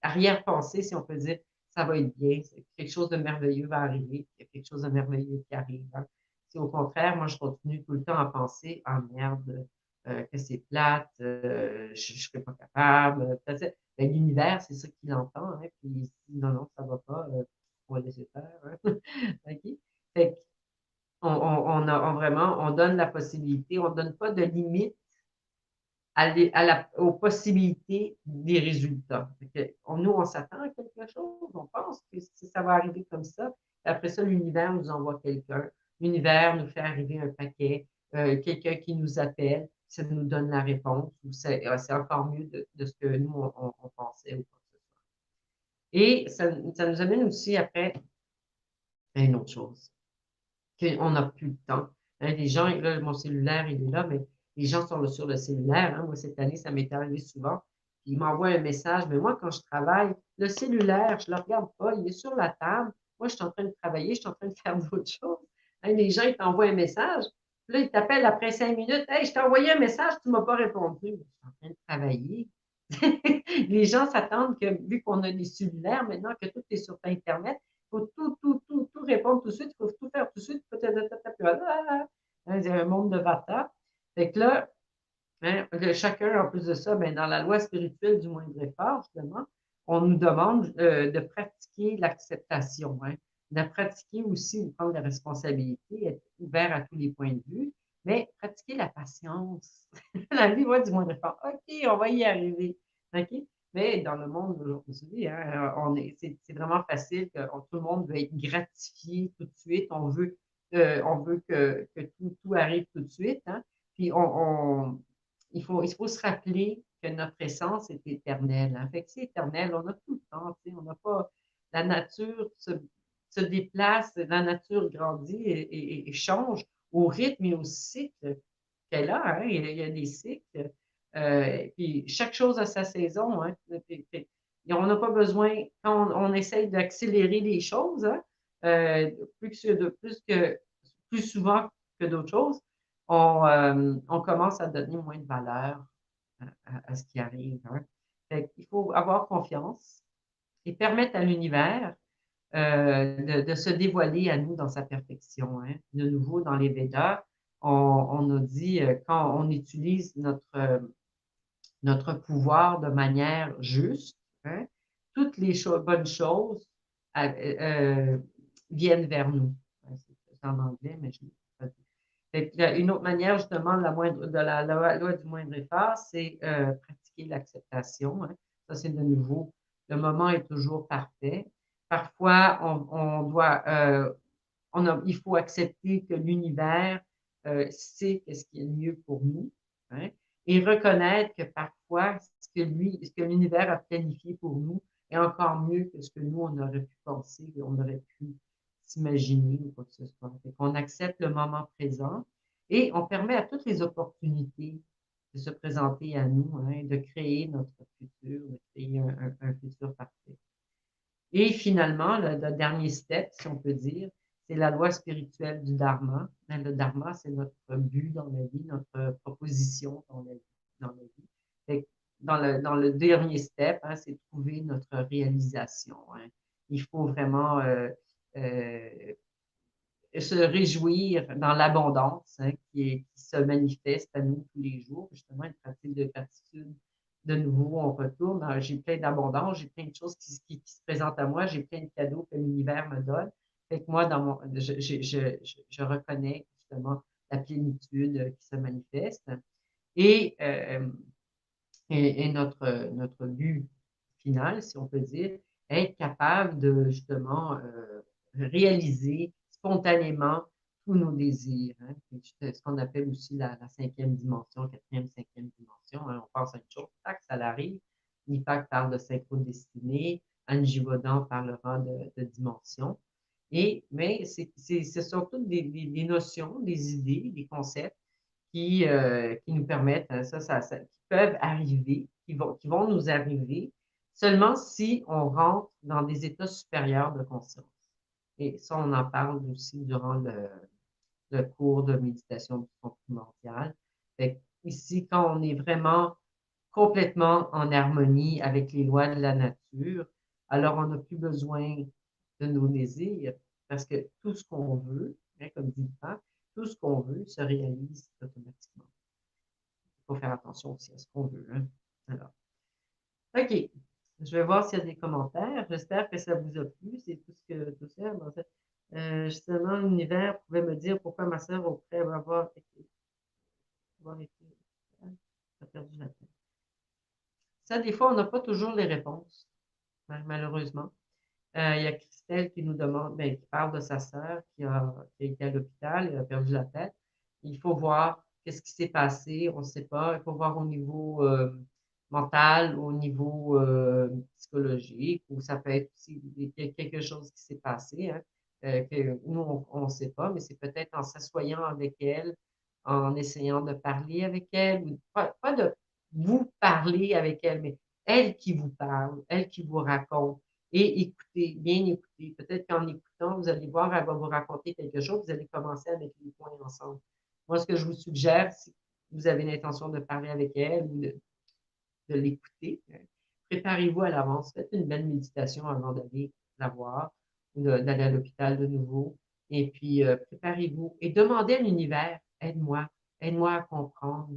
arrière-pensée, si on peut dire, ça va être bien, quelque chose de merveilleux va arriver, il y a quelque chose de merveilleux qui arrive. Hein. Si au contraire, moi, je continue tout le temps à penser, ah merde, que c'est plate, je ne serais pas capable. Ben, l'univers, c'est ça qu'il entend. Hein, puis il dit, non, non, ça ne va pas, on va laisser faire. Hein. Okay? Fait vraiment, on donne la possibilité, on ne donne pas de limite aux possibilités des résultats. Nous, on s'attend à quelque chose, on pense que ça va arriver comme ça. Après ça, l'univers nous envoie quelqu'un. L'univers nous fait arriver un paquet, quelqu'un qui nous appelle, ça nous donne la réponse, ou c'est encore mieux de ce que nous, on pensait ou quoi que ce soit. Et ça nous amène aussi après à une autre chose, qu'on n'a plus le temps. Hein, les gens, là, mon cellulaire, il est là, mais les gens sont sur le cellulaire. Hein. Moi, cette année, ça m'est arrivé souvent. Ils m'envoient un message, mais moi, quand je travaille, le cellulaire, je ne le regarde pas, il est sur la table. Moi, je suis en train de travailler, je suis en train de faire d'autres choses. Hein, les gens, ils t'envoient un message. Puis là, ils t'appellent après 5 minutes. Hey, je t'ai envoyé un message, tu ne m'as pas répondu. Je suis en train de travailler. Les gens s'attendent que, vu qu'on a des cellulaires maintenant, que tout est sur Internet, il faut tout répondre tout de suite, il faut tout faire tout de suite. C'est un monde de vata. Fait que là, hein, chacun, en plus de ça, ben, dans la loi spirituelle du moindre effort, justement, on nous demande de pratiquer l'acceptation, hein, de pratiquer aussi, de prendre la responsabilité, être ouvert à tous les points de vue, mais pratiquer la patience. La loi du moindre effort. OK, on va y arriver. OK? Mais dans le monde d'aujourd'hui, hein, c'est vraiment facile que tout le monde veut être gratifié tout de suite. On veut que tout arrive tout de suite. Hein? Puis il faut se rappeler que notre essence est éternelle. Hein? Fait que c'est éternel, on a tout le temps, on n'a pas. La nature se déplace, la nature grandit et change au rythme et au cycle qu'elle a. Hein? Il y a des cycles. Puis chaque chose a sa saison. Hein? On n'a pas besoin, quand on essaye d'accélérer les choses, hein, plus souvent que d'autres choses, on commence à donner moins de valeur à ce qui arrive. Hein. Il faut avoir confiance et permettre à l'univers de se dévoiler à nous dans sa perfection. Hein. De nouveau, dans les Védas, on nous dit quand on utilise notre pouvoir de manière juste, hein, toutes les bonnes choses viennent vers nous. C'est en anglais, mais je l'ai pas dit. Une autre manière, justement, de la loi du moindre effort, c'est pratiquer l'acceptation. Hein. Ça, c'est de nouveau, le moment est toujours parfait. Parfois, il faut accepter que l'univers sait ce qui est le mieux pour nous. Hein. et reconnaître que parfois, ce que l'univers a planifié pour nous est encore mieux que ce que nous, on aurait pu penser, on aurait pu s'imaginer ou quoi que ce soit. Fait qu'on accepte le moment présent et on permet à toutes les opportunités de se présenter à nous, hein, de créer notre futur, de créer un futur parfait. Et finalement, le dernier step, si on peut dire, c'est la loi spirituelle du Dharma. Le Dharma, c'est notre but dans la vie, notre proposition dans la vie. Fait dans le dernier step, hein, c'est trouver notre réalisation. Hein. Il faut vraiment euh, se réjouir dans l'abondance hein, qui se manifeste à nous tous les jours. Justement, une pratique de gratitude. De nouveau, on retourne. J'ai plein d'abondance, j'ai plein de choses qui se présentent à moi, j'ai plein de cadeaux que l'univers me donne. Fait que moi, je reconnais justement la plénitude qui se manifeste. Et, euh, et notre but final, si on peut dire, être capable de justement réaliser spontanément tous nos désirs. Hein. Ce qu'on appelle aussi la cinquième dimension, quatrième, cinquième dimension. Hein. On pense à une chose, tac, ça l'arrive. Nipak parle de synchrodestinée, Anne Givaudan parlera de dimension. Mais c'est surtout des notions, des idées, des concepts qui nous permettent, hein, qui peuvent arriver, qui vont nous arriver seulement si on rentre dans des états supérieurs de conscience. Et ça, on en parle aussi durant le cours de méditation du son primordial. Fait ici, quand on est vraiment complètement en harmonie avec les lois de la nature, alors on n'a plus besoin de nos désirs parce que tout ce qu'on veut, hein, comme dit le pape, tout ce qu'on veut se réalise automatiquement. Il faut faire attention aussi à ce qu'on veut. Hein. Alors, OK. Je vais voir s'il y a des commentaires. J'espère que ça vous a plu. C'est tout ce que tout ça. En fait, justement, l'univers pouvait me dire pourquoi ma sœur, après avoir été, a perdu la tête. Ça, des fois, on n'a pas toujours les réponses, malheureusement. Il y a Christelle qui nous demande, ben, qui parle de sa sœur qui a été à l'hôpital et a perdu la tête. Il faut voir qu'est-ce qui s'est passé, on ne sait pas. Il faut voir au niveau mental, au niveau psychologique, ou ça peut être aussi quelque chose qui s'est passé, hein, que nous, on ne sait pas, mais c'est peut-être en s'assoyant avec elle, en essayant de parler avec elle, ou pas de vous parler avec elle, mais elle qui vous parle, elle qui vous raconte et écoutez, bien écouter. Peut-être qu'en écoutant, vous allez voir, elle va vous raconter quelque chose, vous allez commencer à mettre les points ensemble. Moi, ce que je vous suggère, si vous avez l'intention de parler avec elle ou de l'écouter, préparez-vous à l'avance. Faites une belle méditation avant d'aller la voir ou d'aller à l'hôpital de nouveau. Et puis, préparez-vous et demandez à l'univers, aide-moi, aide-moi à comprendre,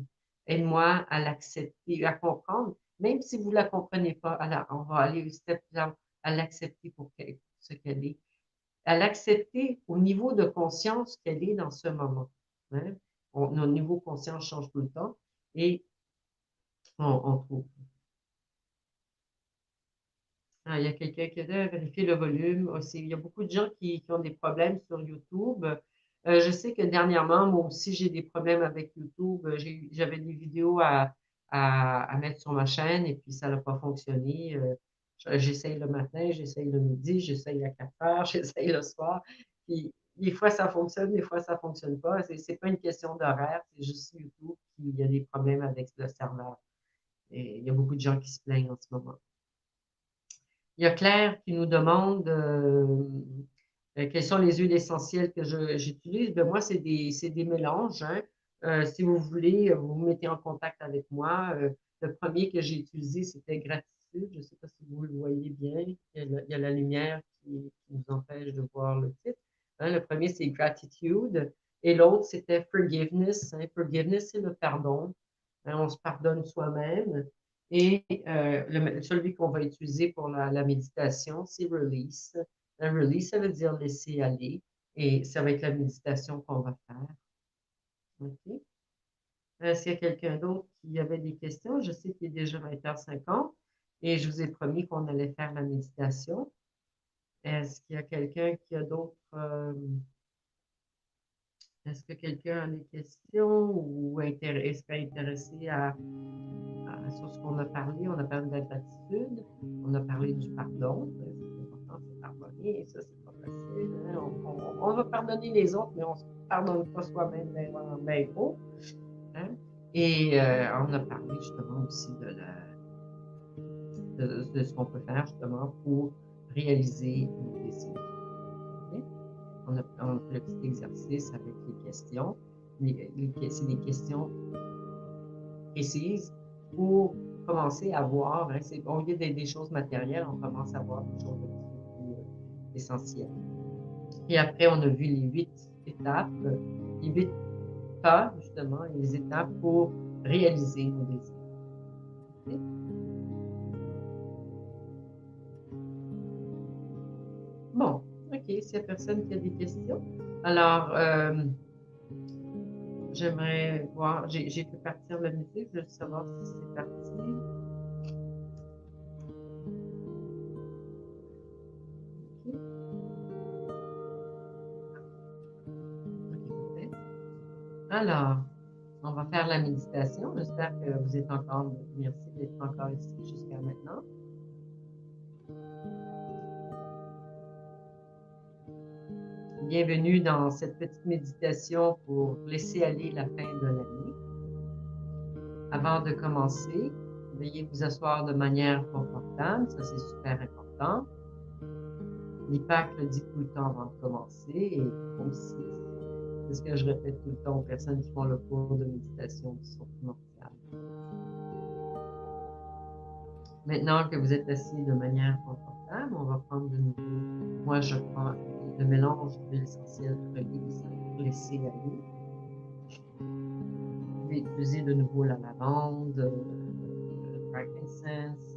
aide-moi à l'accepter, à comprendre, même si vous ne la comprenez pas. Alors, on va aller au step à l'accepter pour ce qu'elle est, à l'accepter au niveau de conscience qu'elle est dans ce moment. Hein? Notre niveau de conscience change tout le temps et on trouve. Ah, il y a quelqu'un qui a dit vérifier le volume aussi. Il y a beaucoup de gens qui ont des problèmes sur YouTube. Je sais que dernièrement, moi aussi, j'ai des problèmes avec YouTube. J'avais des vidéos à mettre sur ma chaîne et puis ça n'a pas fonctionné. J'essaye le matin, j'essaye le midi, j'essaye à 4 heures, j'essaye le soir. Puis, des fois, ça fonctionne, des fois, ça ne fonctionne pas. C'est pas une question d'horaire, c'est juste YouTube qui y a des problèmes avec le serveur. Et il y a beaucoup de gens qui se plaignent en ce moment. Il y a Claire qui nous demande quelles sont les huiles essentielles que j'utilise. Ben, moi, c'est des mélanges. Hein. Si vous voulez, vous vous mettez en contact avec moi. Le premier que j'ai utilisé, c'était Gratitude. Je ne sais pas si vous le voyez bien. Il y a la lumière qui nous empêche de voir le titre. Hein, le premier, c'est Gratitude. Et l'autre, c'était Forgiveness. Hein. Forgiveness, c'est le pardon. Hein, on se pardonne soi-même. Et celui qu'on va utiliser pour la méditation, c'est Release. Release, ça veut dire laisser aller. Et ça va être la méditation qu'on va faire. OK. S'il y a quelqu'un d'autre qui avait des questions, je sais qu'il est déjà 20h50 et je vous ai promis qu'on allait faire la méditation. Est-ce qu'il y a quelqu'un qui a d'autres Est-ce que quelqu'un a des questions ou serait intéressé sur ce qu'on a parlé? On a parlé de la gratitude, on a parlé du pardon. C'est important, c'est pardonner, et ça, c'est pas facile. Hein? On va pardonner les autres, mais on ne se pardonne pas soi-même bien gros. Hein? Et on a parlé justement aussi de ce qu'on peut faire justement pour réaliser nos désirs. Okay? On fait le petit exercice avec les questions. C'est des questions précises pour commencer à voir, hein, au lieu des choses matérielles, on commence à voir des choses plus essentielles. Et après, on a vu les 8 étapes, les 8 pas, justement, et les étapes pour réaliser nos désirs. Okay? Bon, OK, s'il n'y a personne qui a des questions. Alors, j'aimerais voir, j'ai fait partir la musique, je veux savoir si c'est parti. OK, alors, on va faire la méditation. J'espère que vous êtes encore, merci d'être encore ici jusqu'à maintenant. Bienvenue dans cette petite méditation pour laisser aller la fin de l'année. Avant de commencer, veuillez vous asseoir de manière confortable, ça c'est super important. L'IPAC le dit tout le temps avant de commencer et aussi, c'est ce que je répète tout le temps aux personnes qui font le cours de méditation qui sont primordiales. Maintenant que vous êtes assis de manière confortable, on va prendre de nouveau, moi je prends le mélange d'huile essentielle Release pour laisser aller. Vous pouvez utiliser de nouveau la lavande, le frankincense,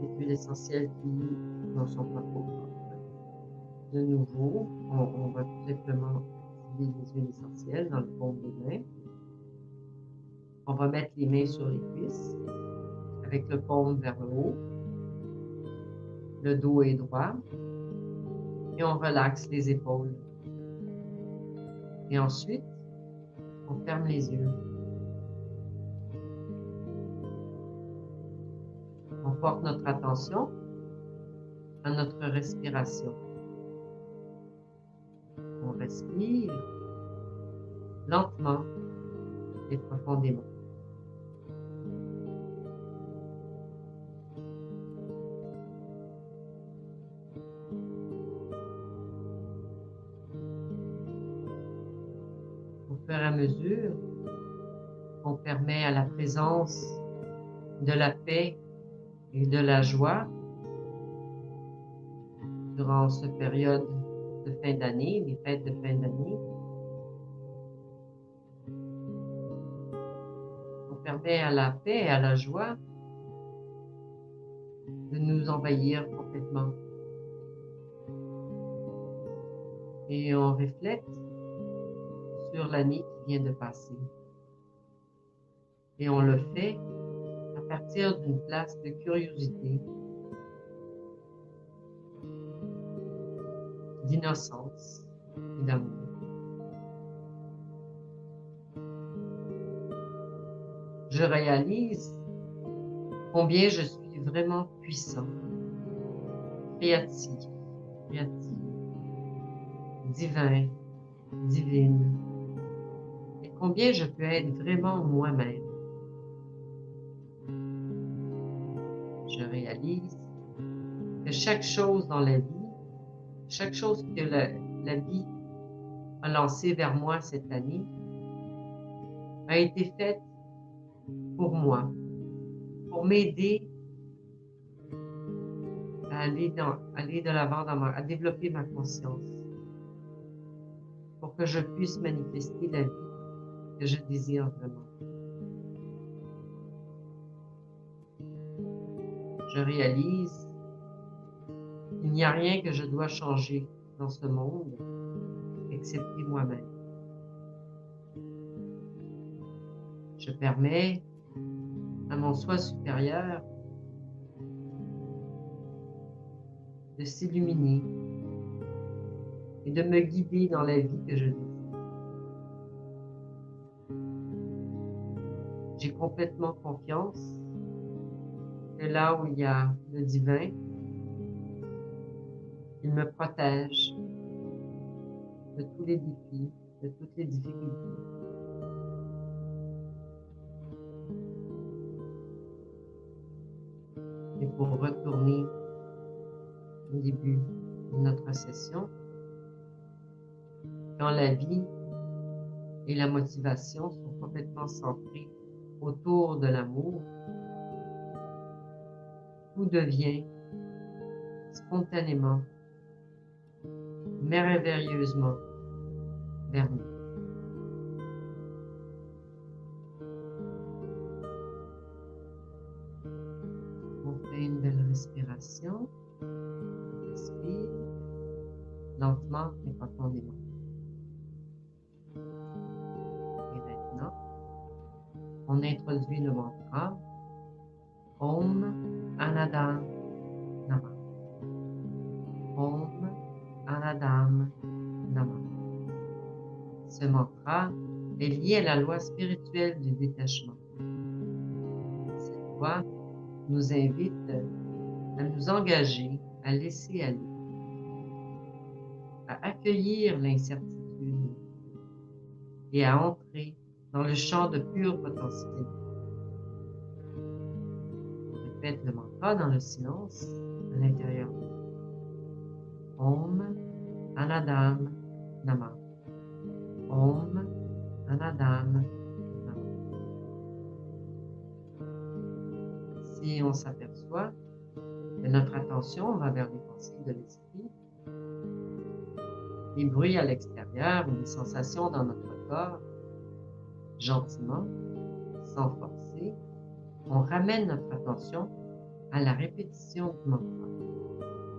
les huiles essentielles qui n'en sont pas trop fortes. De nouveau, on va tout simplement activer les huiles essentielles dans le paume des mains. On va mettre les mains sur les cuisses avec le paume vers le haut. Le dos est droit. Et on relaxe les épaules. Et ensuite, on ferme les yeux. On porte notre attention à notre respiration. On respire lentement et profondément. Au fur et à mesure, on permet à la présence de la paix et de la joie durant cette période de fin d'année, les fêtes de fin d'année. On permet à la paix et à la joie de nous envahir complètement. Et on reflète sur l'année qui vient de passer. Et on le fait à partir d'une place de curiosité, d'innocence et d'amour. Je réalise combien je suis vraiment puissant, créatif, divin, divine, et combien je peux être vraiment moi-même. Je réalise que chaque chose dans la vie, chaque chose que la vie a lancée vers moi cette année, a été faite pour moi, pour m'aider à aller de l'avant, à développer ma conscience, pour que je puisse manifester la vie que je désire vraiment. Je réalise qu'il n'y a rien que je dois changer dans ce monde, excepté moi-même. Je permets à mon soi supérieur de s'illuminer et de me guider dans la vie que je désire. J'ai complètement confiance que là où il y a le divin, il me protège de tous les défis, de toutes les difficultés. Et pour retourner au début de notre session, quand la vie et la motivation sont complètement centrées autour de l'amour, tout devient spontanément, merveilleusement vers nous. On fait une belle respiration. On respire lentement et profondément. Et maintenant, on introduit le mantra Om Anadam Namah. Om Anadam Namah. Ce mantra est lié à la loi spirituelle du détachement. Cette loi nous invite à nous engager, à laisser aller, à accueillir l'incertitude et à entrer dans le champ de pure potentialité. On répète le mantra dans le silence à l'intérieur. Om Anadam Namah. Om Anadam Namah. Si on s'aperçoit que notre attention va vers les pensées de l'esprit, les bruits à l'extérieur ou les sensations dans notre corps, gentiment, sans forcer, on ramène notre attention à la répétition du mantra.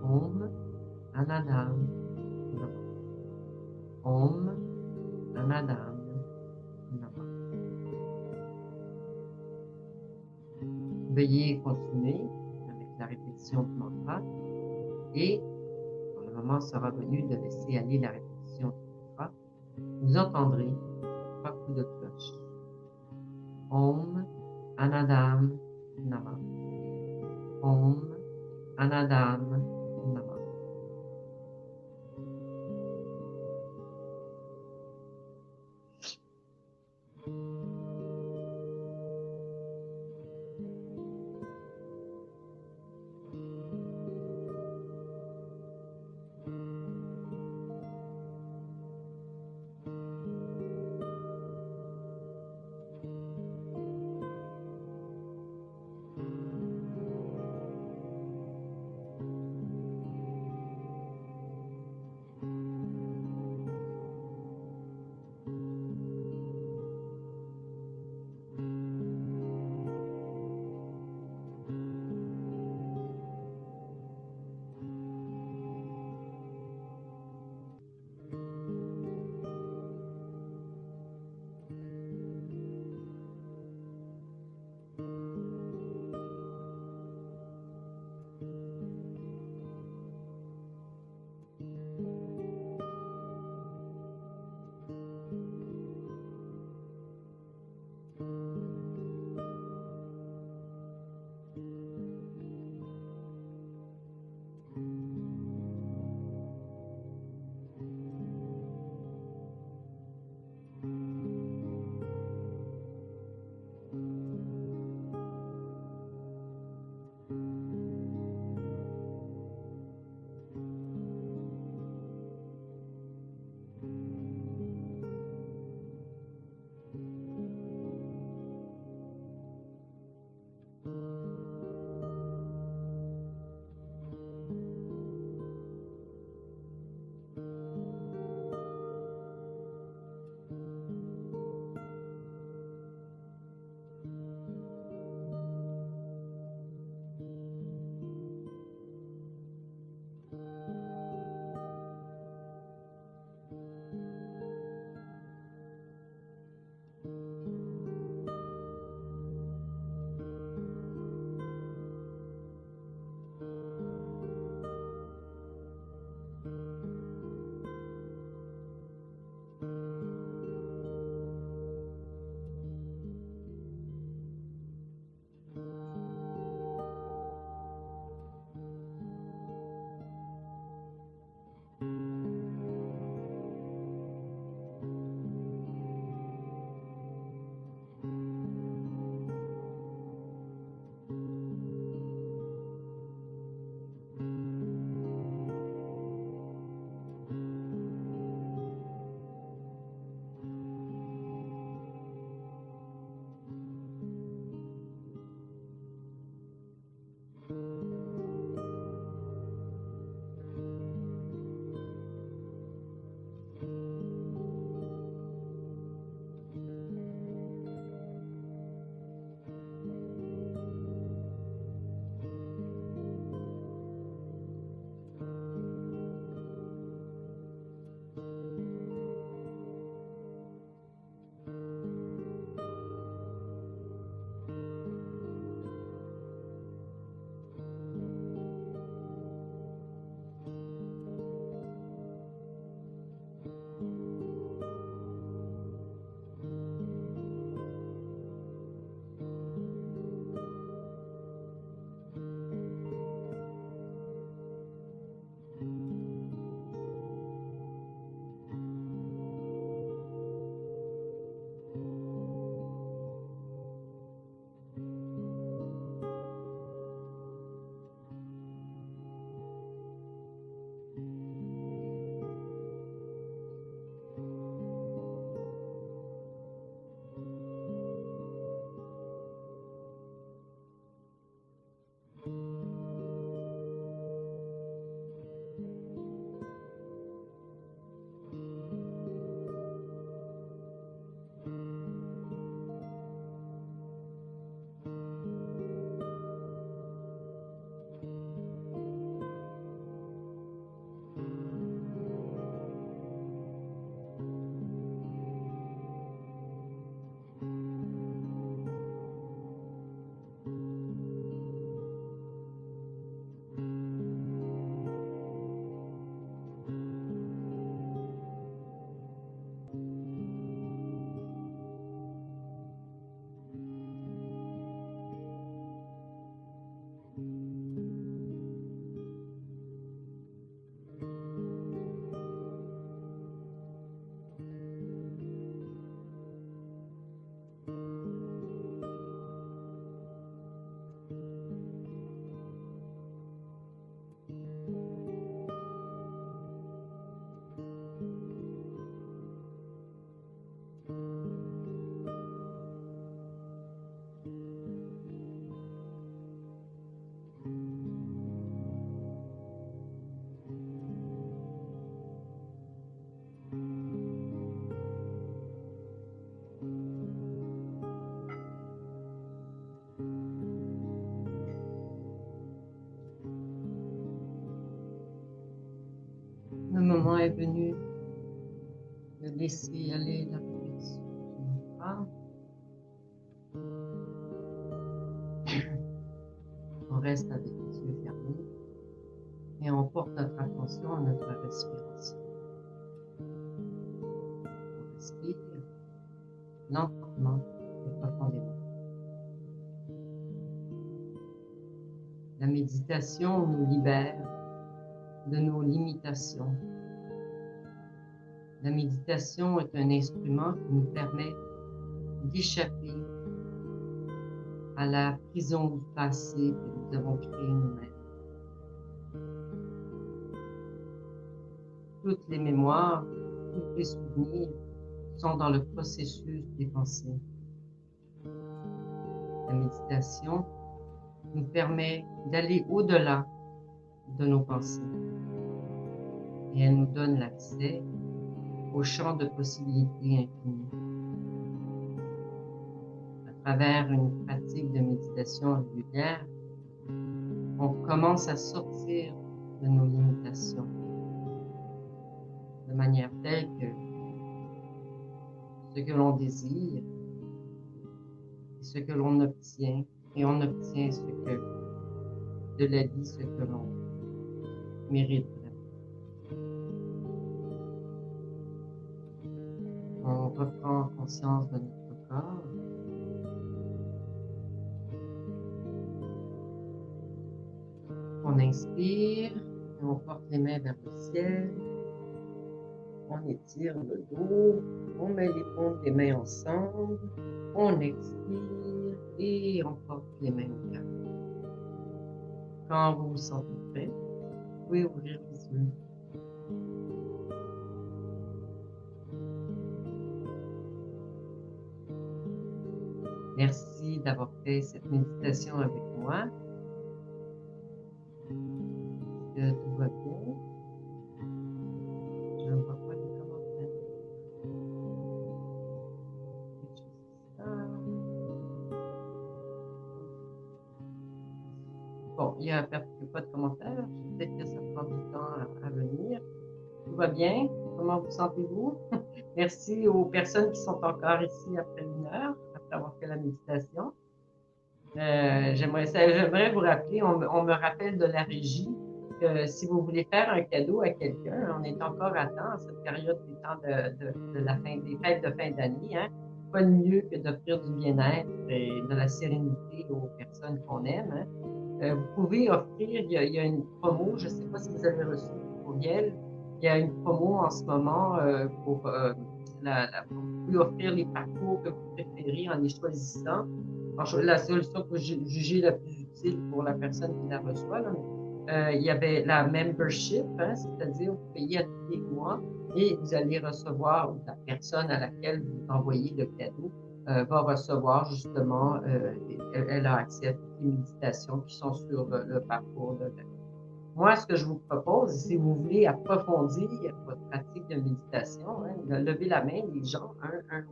Om Anadam Namah. Om Anadam Namah. Veuillez continuer avec la répétition du mantra et quand le moment sera venu de laisser aller la répétition du mantra, vous entendrez 3 coups de cloche. Om Anadam Namah. Om Anadam Namah. continue de laisser aller la pression du ventre. On reste avec les yeux fermés et on porte notre attention à notre respiration. On respire lentement et profondément. La méditation nous libère de nos limitations. La méditation est un instrument qui nous permet d'échapper à la prison du passé que nous avons créée nous-mêmes. Toutes les mémoires, tous les souvenirs sont dans le processus des pensées. La méditation nous permet d'aller au-delà de nos pensées et elle nous donne l'accès au champ de possibilités infinies. À travers une pratique de méditation régulière, on commence à sortir de nos limitations de manière telle que ce que l'on désire est ce que l'on obtient et on obtient ce que de la vie, ce que l'on mérite. On reprend conscience de notre corps. On inspire et on porte les mains vers le ciel. On étire le dos. On met les paumes des mains ensemble. On expire et on porte les mains au cœur. Quand vous vous sentez prêt, vous pouvez ouvrir les yeux. Merci d'avoir fait cette méditation avec moi. Tout va bien. Je ne vois pas les commentaires. Bon, il n'y a pas de commentaires. Peut-être que ça prend du temps à venir. Tout va bien? Comment vous sentez-vous? Merci aux personnes qui sont encore ici après 1 heure, après avoir fait la méditation. J'aimerais vous rappeler, on me rappelle de la régie, que si vous voulez faire un cadeau à quelqu'un, on est encore à temps, en cette période des temps des fêtes de fin d'année, hein. Pas de mieux que d'offrir du bien-être et de la sérénité aux personnes qu'on aime, hein. Vous pouvez offrir, il y a une promo, je ne sais pas si vous avez reçu le courriel, il y a une promo en ce moment pour vous pouvez offrir les parcours que vous préférez en les choisissant. La solution que vous jugez la plus utile pour la personne qui la reçoit, là, il y avait la membership, hein, c'est-à-dire vous payez à tous les mois et vous allez recevoir, ou la personne à laquelle vous envoyez le cadeau va recevoir justement, elle a accès à toutes les méditations qui sont sur le parcours de l'année. Moi, ce que je vous propose, si vous voulez approfondir votre pratique de méditation, hein, levez la main, les gens,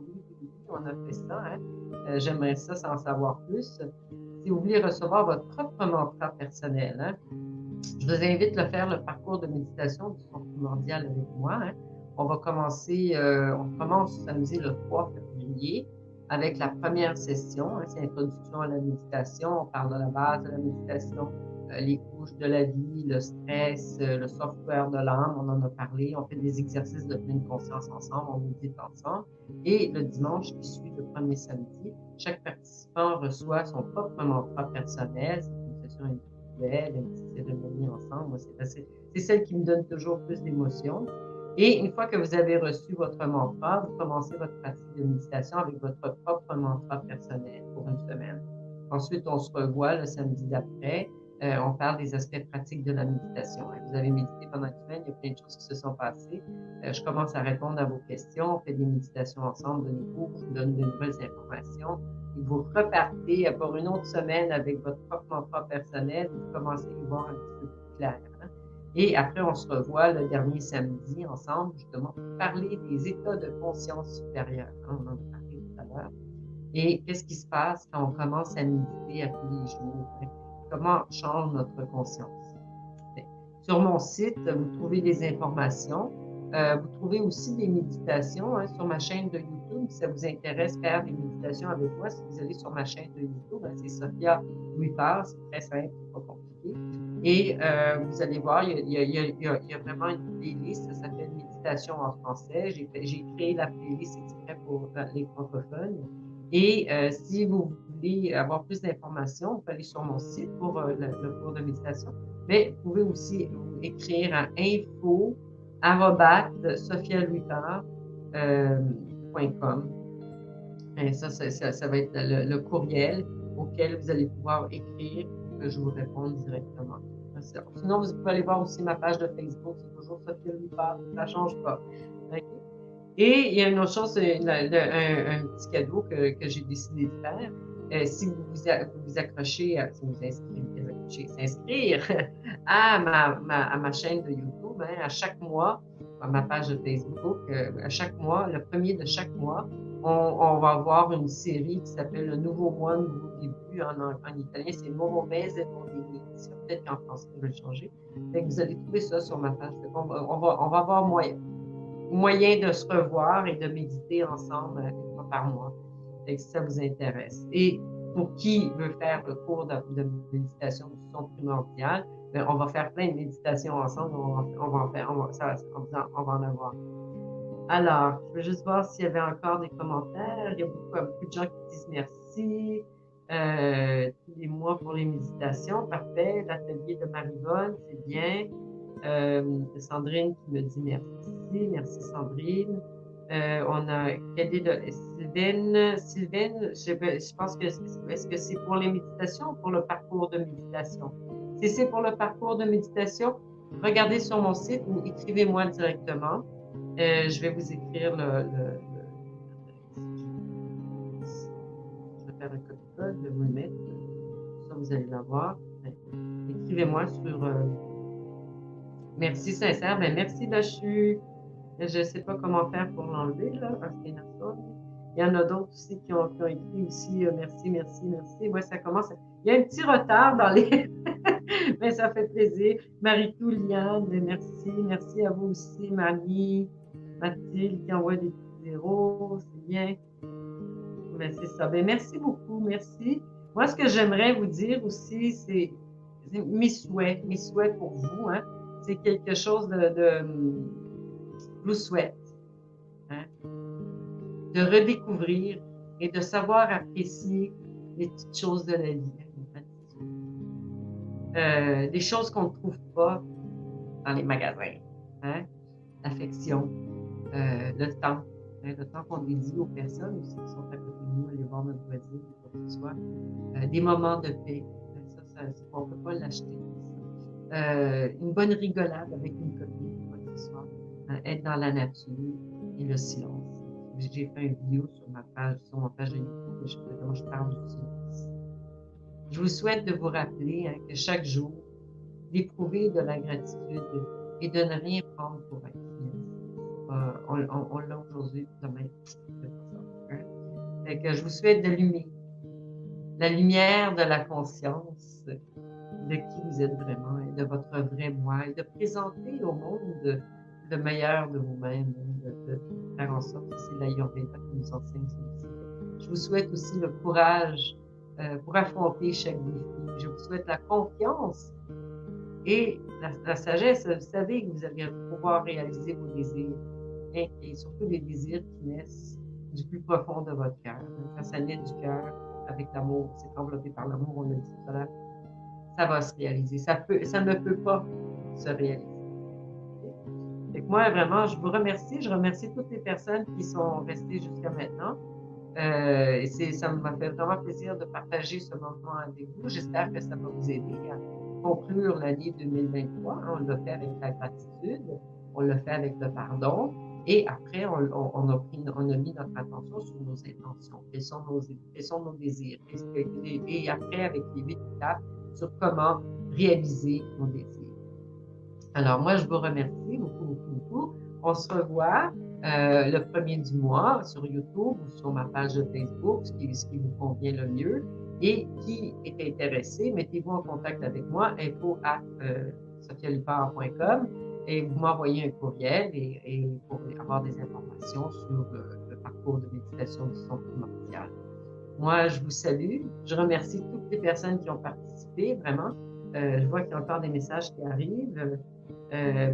oui, on a fait ça, hein. J'aimerais ça en savoir plus. Si vous voulez recevoir votre propre mantra personnel, hein, je vous invite à faire le parcours de méditation du son primordial avec moi, hein. On commence samedi le 3 février avec la première session, hein, c'est l'introduction à la méditation. On parle de la base de la méditation, les couches de la vie, le stress, le software de l'âme, on en a parlé. On fait des exercices de pleine conscience ensemble, on médite ensemble. Et le dimanche qui suit le premier samedi, chaque participant reçoit son propre mantra personnel. C'est une session individuelle, une petite cérémonie ensemble. Moi, c'est celle qui me donne toujours plus d'émotion. Et une fois que vous avez reçu votre mantra, vous commencez votre pratique de méditation avec votre propre mantra personnel pour 1 semaine. Ensuite, on se revoit le samedi d'après. On parle des aspects pratiques de la méditation. Vous avez médité pendant 1 semaine, il y a plein de choses qui se sont passées. Je commence à répondre à vos questions, on fait des méditations ensemble de nouveau, je vous donne de nouvelles informations. Et vous repartez pour 1 autre semaine avec votre propre mantra personnel, vous commencez à y voir un petit peu plus clair, hein. Et après, on se revoit le dernier samedi ensemble, justement, pour parler des états de conscience supérieure. On en a parlé tout à l'heure. Et qu'est-ce qui se passe quand on commence à méditer à tous les jours? Comment change notre conscience? Sur mon site, vous trouvez des informations. Vous trouvez aussi des méditations sur ma chaîne de YouTube. Si ça vous intéresse faire des méditations avec moi, si vous allez sur ma chaîne de YouTube, c'est Sophia Louis Part, c'est très simple, c'est pas compliqué. Et vous allez voir, il y a vraiment une playlist, ça s'appelle Méditation en français. J'ai créé la playlist exprès pour les francophones. Et si vous voulez avoir plus d'informations, vous pouvez aller sur mon site pour le cours de méditation. Mais vous pouvez aussi écrire à info@sophialouipart.com. Et ça va être le courriel auquel vous allez pouvoir écrire pour que je vous réponde directement. Sinon, vous pouvez aller voir aussi ma page de Facebook, c'est toujours Sophia Louis Part, ça ne change pas. Okay? Et il y a une autre chose, un petit cadeau que j'ai décidé de faire. Si vous vous accrochez, si vous s'inscrire à ma chaîne de YouTube, à chaque mois, à ma page de Facebook, à chaque mois, le premier de chaque mois, on va avoir une série qui s'appelle Le Nouveau Mois, Nouveau Début en italien. C'est Nuovo Mese, Nuovo Inizio. Peut-être qu'en français, je vais le changer. Donc, vous allez trouver ça sur ma page. On va avoir moyen de se revoir et de méditer ensemble une fois par mois, si ça vous intéresse. Et pour qui veut faire le cours de méditation du son primordial, on va faire plein de méditations ensemble, on va en avoir. Alors, je vais juste voir s'il y avait encore des commentaires. Il y a beaucoup de gens qui disent merci. Tous les mois pour les méditations, parfait. L'atelier de Marivonne, c'est bien. Sandrine qui me dit merci. Merci Sandrine. On a Sylvaine, je pense que est-ce que c'est pour les méditations ou pour le parcours de méditation? Si c'est pour le parcours de méditation, regardez sur mon site ou écrivez-moi directement. Je vais vous écrire je vais faire un copie-code, je vais vous le mettre. Ça, vous allez l'avoir. Écrivez-moi sur merci sincère. Ben, merci Bachu. Je ne sais pas comment faire pour l'enlever, là. Il y en a d'autres aussi qui ont écrit aussi merci, merci, merci. Ouais, ça commence. Il y a un petit retard dans les. Mais ça fait plaisir. Marie-Tou, Liane, merci. Merci à vous aussi, Mamie, Mathilde qui envoie des petits zéros. C'est bien. Ben, c'est ça. Ben, merci beaucoup. Merci. Moi, ce que j'aimerais vous dire aussi, c'est mes souhaits pour vous. C'est quelque chose je vous souhaite de redécouvrir et de savoir apprécier les petites choses de la vie. Des choses qu'on ne trouve pas dans les magasins. L'affection, le temps qu'on dédie aux personnes aussi qui sont à côté de nous, aller voir notre voisine, quoi que ce soit. Des moments de paix. On ne peut pas l'acheter. Une bonne rigolade avec une copine, quoi que ce soit. Être dans la nature et le silence. J'ai fait une vidéo sur ma page de YouTube, comment je parle du silence. Je vous souhaite de vous rappeler que chaque jour, d'éprouver de la gratitude et de ne rien prendre pour acquis. On l'a aujourd'hui, demain, c'est pas ça. Fait que je vous souhaite d'allumer la lumière de la conscience de qui vous êtes vraiment et de votre vrai moi et de présenter au monde le meilleur de vous-même, de faire en sorte que c'est l'Ayurveda qui nous enseigne ça. Je vous souhaite aussi le courage pour affronter chaque défi. Je vous souhaite la confiance et la sagesse. Vous savez que vous allez pouvoir réaliser vos désirs et surtout les désirs qui naissent du plus profond de votre cœur. Quand ça naît du cœur, avec l'amour, c'est enveloppé par l'amour, on a dit tout à l'heure, ça va se réaliser. Ça ne peut pas se réaliser. Fait que moi, vraiment, je vous remercie. Je remercie toutes les personnes qui sont restées jusqu'à maintenant. Ça m'a fait vraiment plaisir de partager ce moment avec vous. J'espère que ça va vous aider à conclure l'année 2023. On l'a fait avec la gratitude, on l'a fait avec le pardon, et après, on a mis notre attention sur nos intentions. Quels sont nos désirs? Et après, avec les 8 étapes, sur comment réaliser nos désirs. Alors, moi, je vous remercie beaucoup, beaucoup, beaucoup. On se revoit le premier du mois sur YouTube ou sur ma page de Facebook, ce qui vous convient le mieux. Et qui est intéressé, mettez-vous en contact avec moi, info@sophialouipart.com. et vous m'envoyez un courriel et pour avoir des informations sur le parcours de méditation du son primordial. Moi, je vous salue. Je remercie toutes les personnes qui ont participé, vraiment. Je vois qu'il y a encore des messages qui arrivent.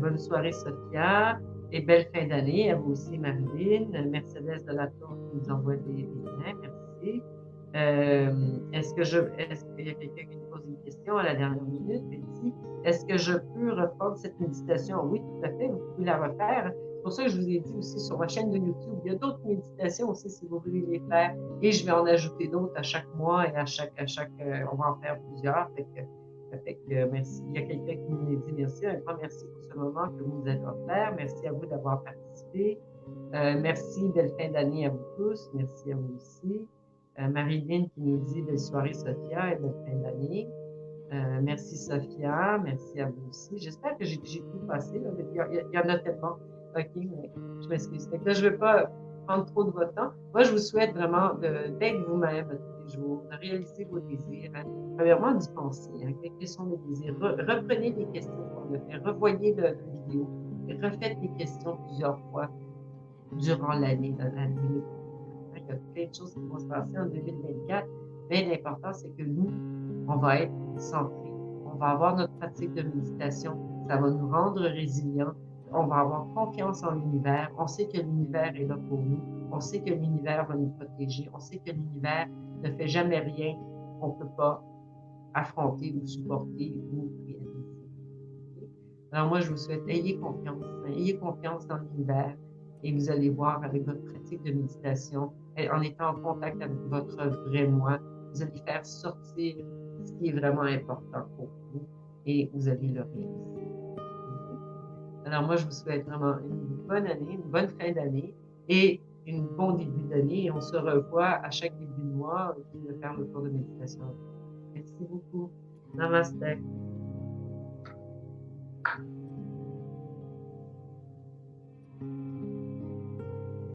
Bonne soirée, Sophia, et belle fin d'année à vous aussi, Marilyn. Mercedes de la Tour qui nous envoie des liens, merci. Est-ce qu'il y a quelqu'un qui nous pose une question à la dernière minute? Elle dit, est-ce que je peux reprendre cette méditation? Oui, tout à fait, vous pouvez la refaire. C'est pour ça que je vous ai dit aussi sur ma chaîne de YouTube, il y a d'autres méditations aussi si vous voulez les faire. Et je vais en ajouter d'autres à chaque mois et on va en faire plusieurs. Merci. Il y a quelqu'un qui nous dit merci. Un grand merci pour ce moment que vous nous avez offert. Merci à vous d'avoir participé. Merci, belle fin d'année à vous tous. Merci à vous aussi. Marilyn qui nous dit belle soirée, Sophia, et belle fin d'année. Merci, Sophia. Merci à vous aussi. J'espère que j'ai tout passé. Là. Il y en a tellement. OK, mais je m'excuse. Là, je ne veux pas prendre trop de votre temps. Moi, je vous souhaite vraiment d'être vous-même tous les jours, de réaliser vos désirs. Hein. Premièrement, d'y penser. Hein. Quels sont les désirs? Reprenez les questions qu'on a fait. Revoyez la vidéo. Refaites les questions plusieurs fois durant l'année. Il y a plein de choses qui vont se passer en 2024. Mais l'important, c'est que nous, on va être centrés. On va avoir notre pratique de méditation. Ça va nous rendre résilients. On va avoir confiance en l'univers. On sait que l'univers est là pour nous. On sait que l'univers va nous protéger. On sait que l'univers ne fait jamais rien qu'on ne peut pas affronter ou supporter ou réaliser. Alors moi, je vous souhaite, ayez confiance dans l'univers et vous allez voir avec votre pratique de méditation, en étant en contact avec votre vrai moi, vous allez faire sortir ce qui est vraiment important pour vous et vous allez le réaliser. Alors moi, je vous souhaite vraiment une bonne année, une bonne fin d'année et un bon début d'année. Et on se revoit à chaque début de mois pour faire le cours de méditation. Merci beaucoup. Namaste.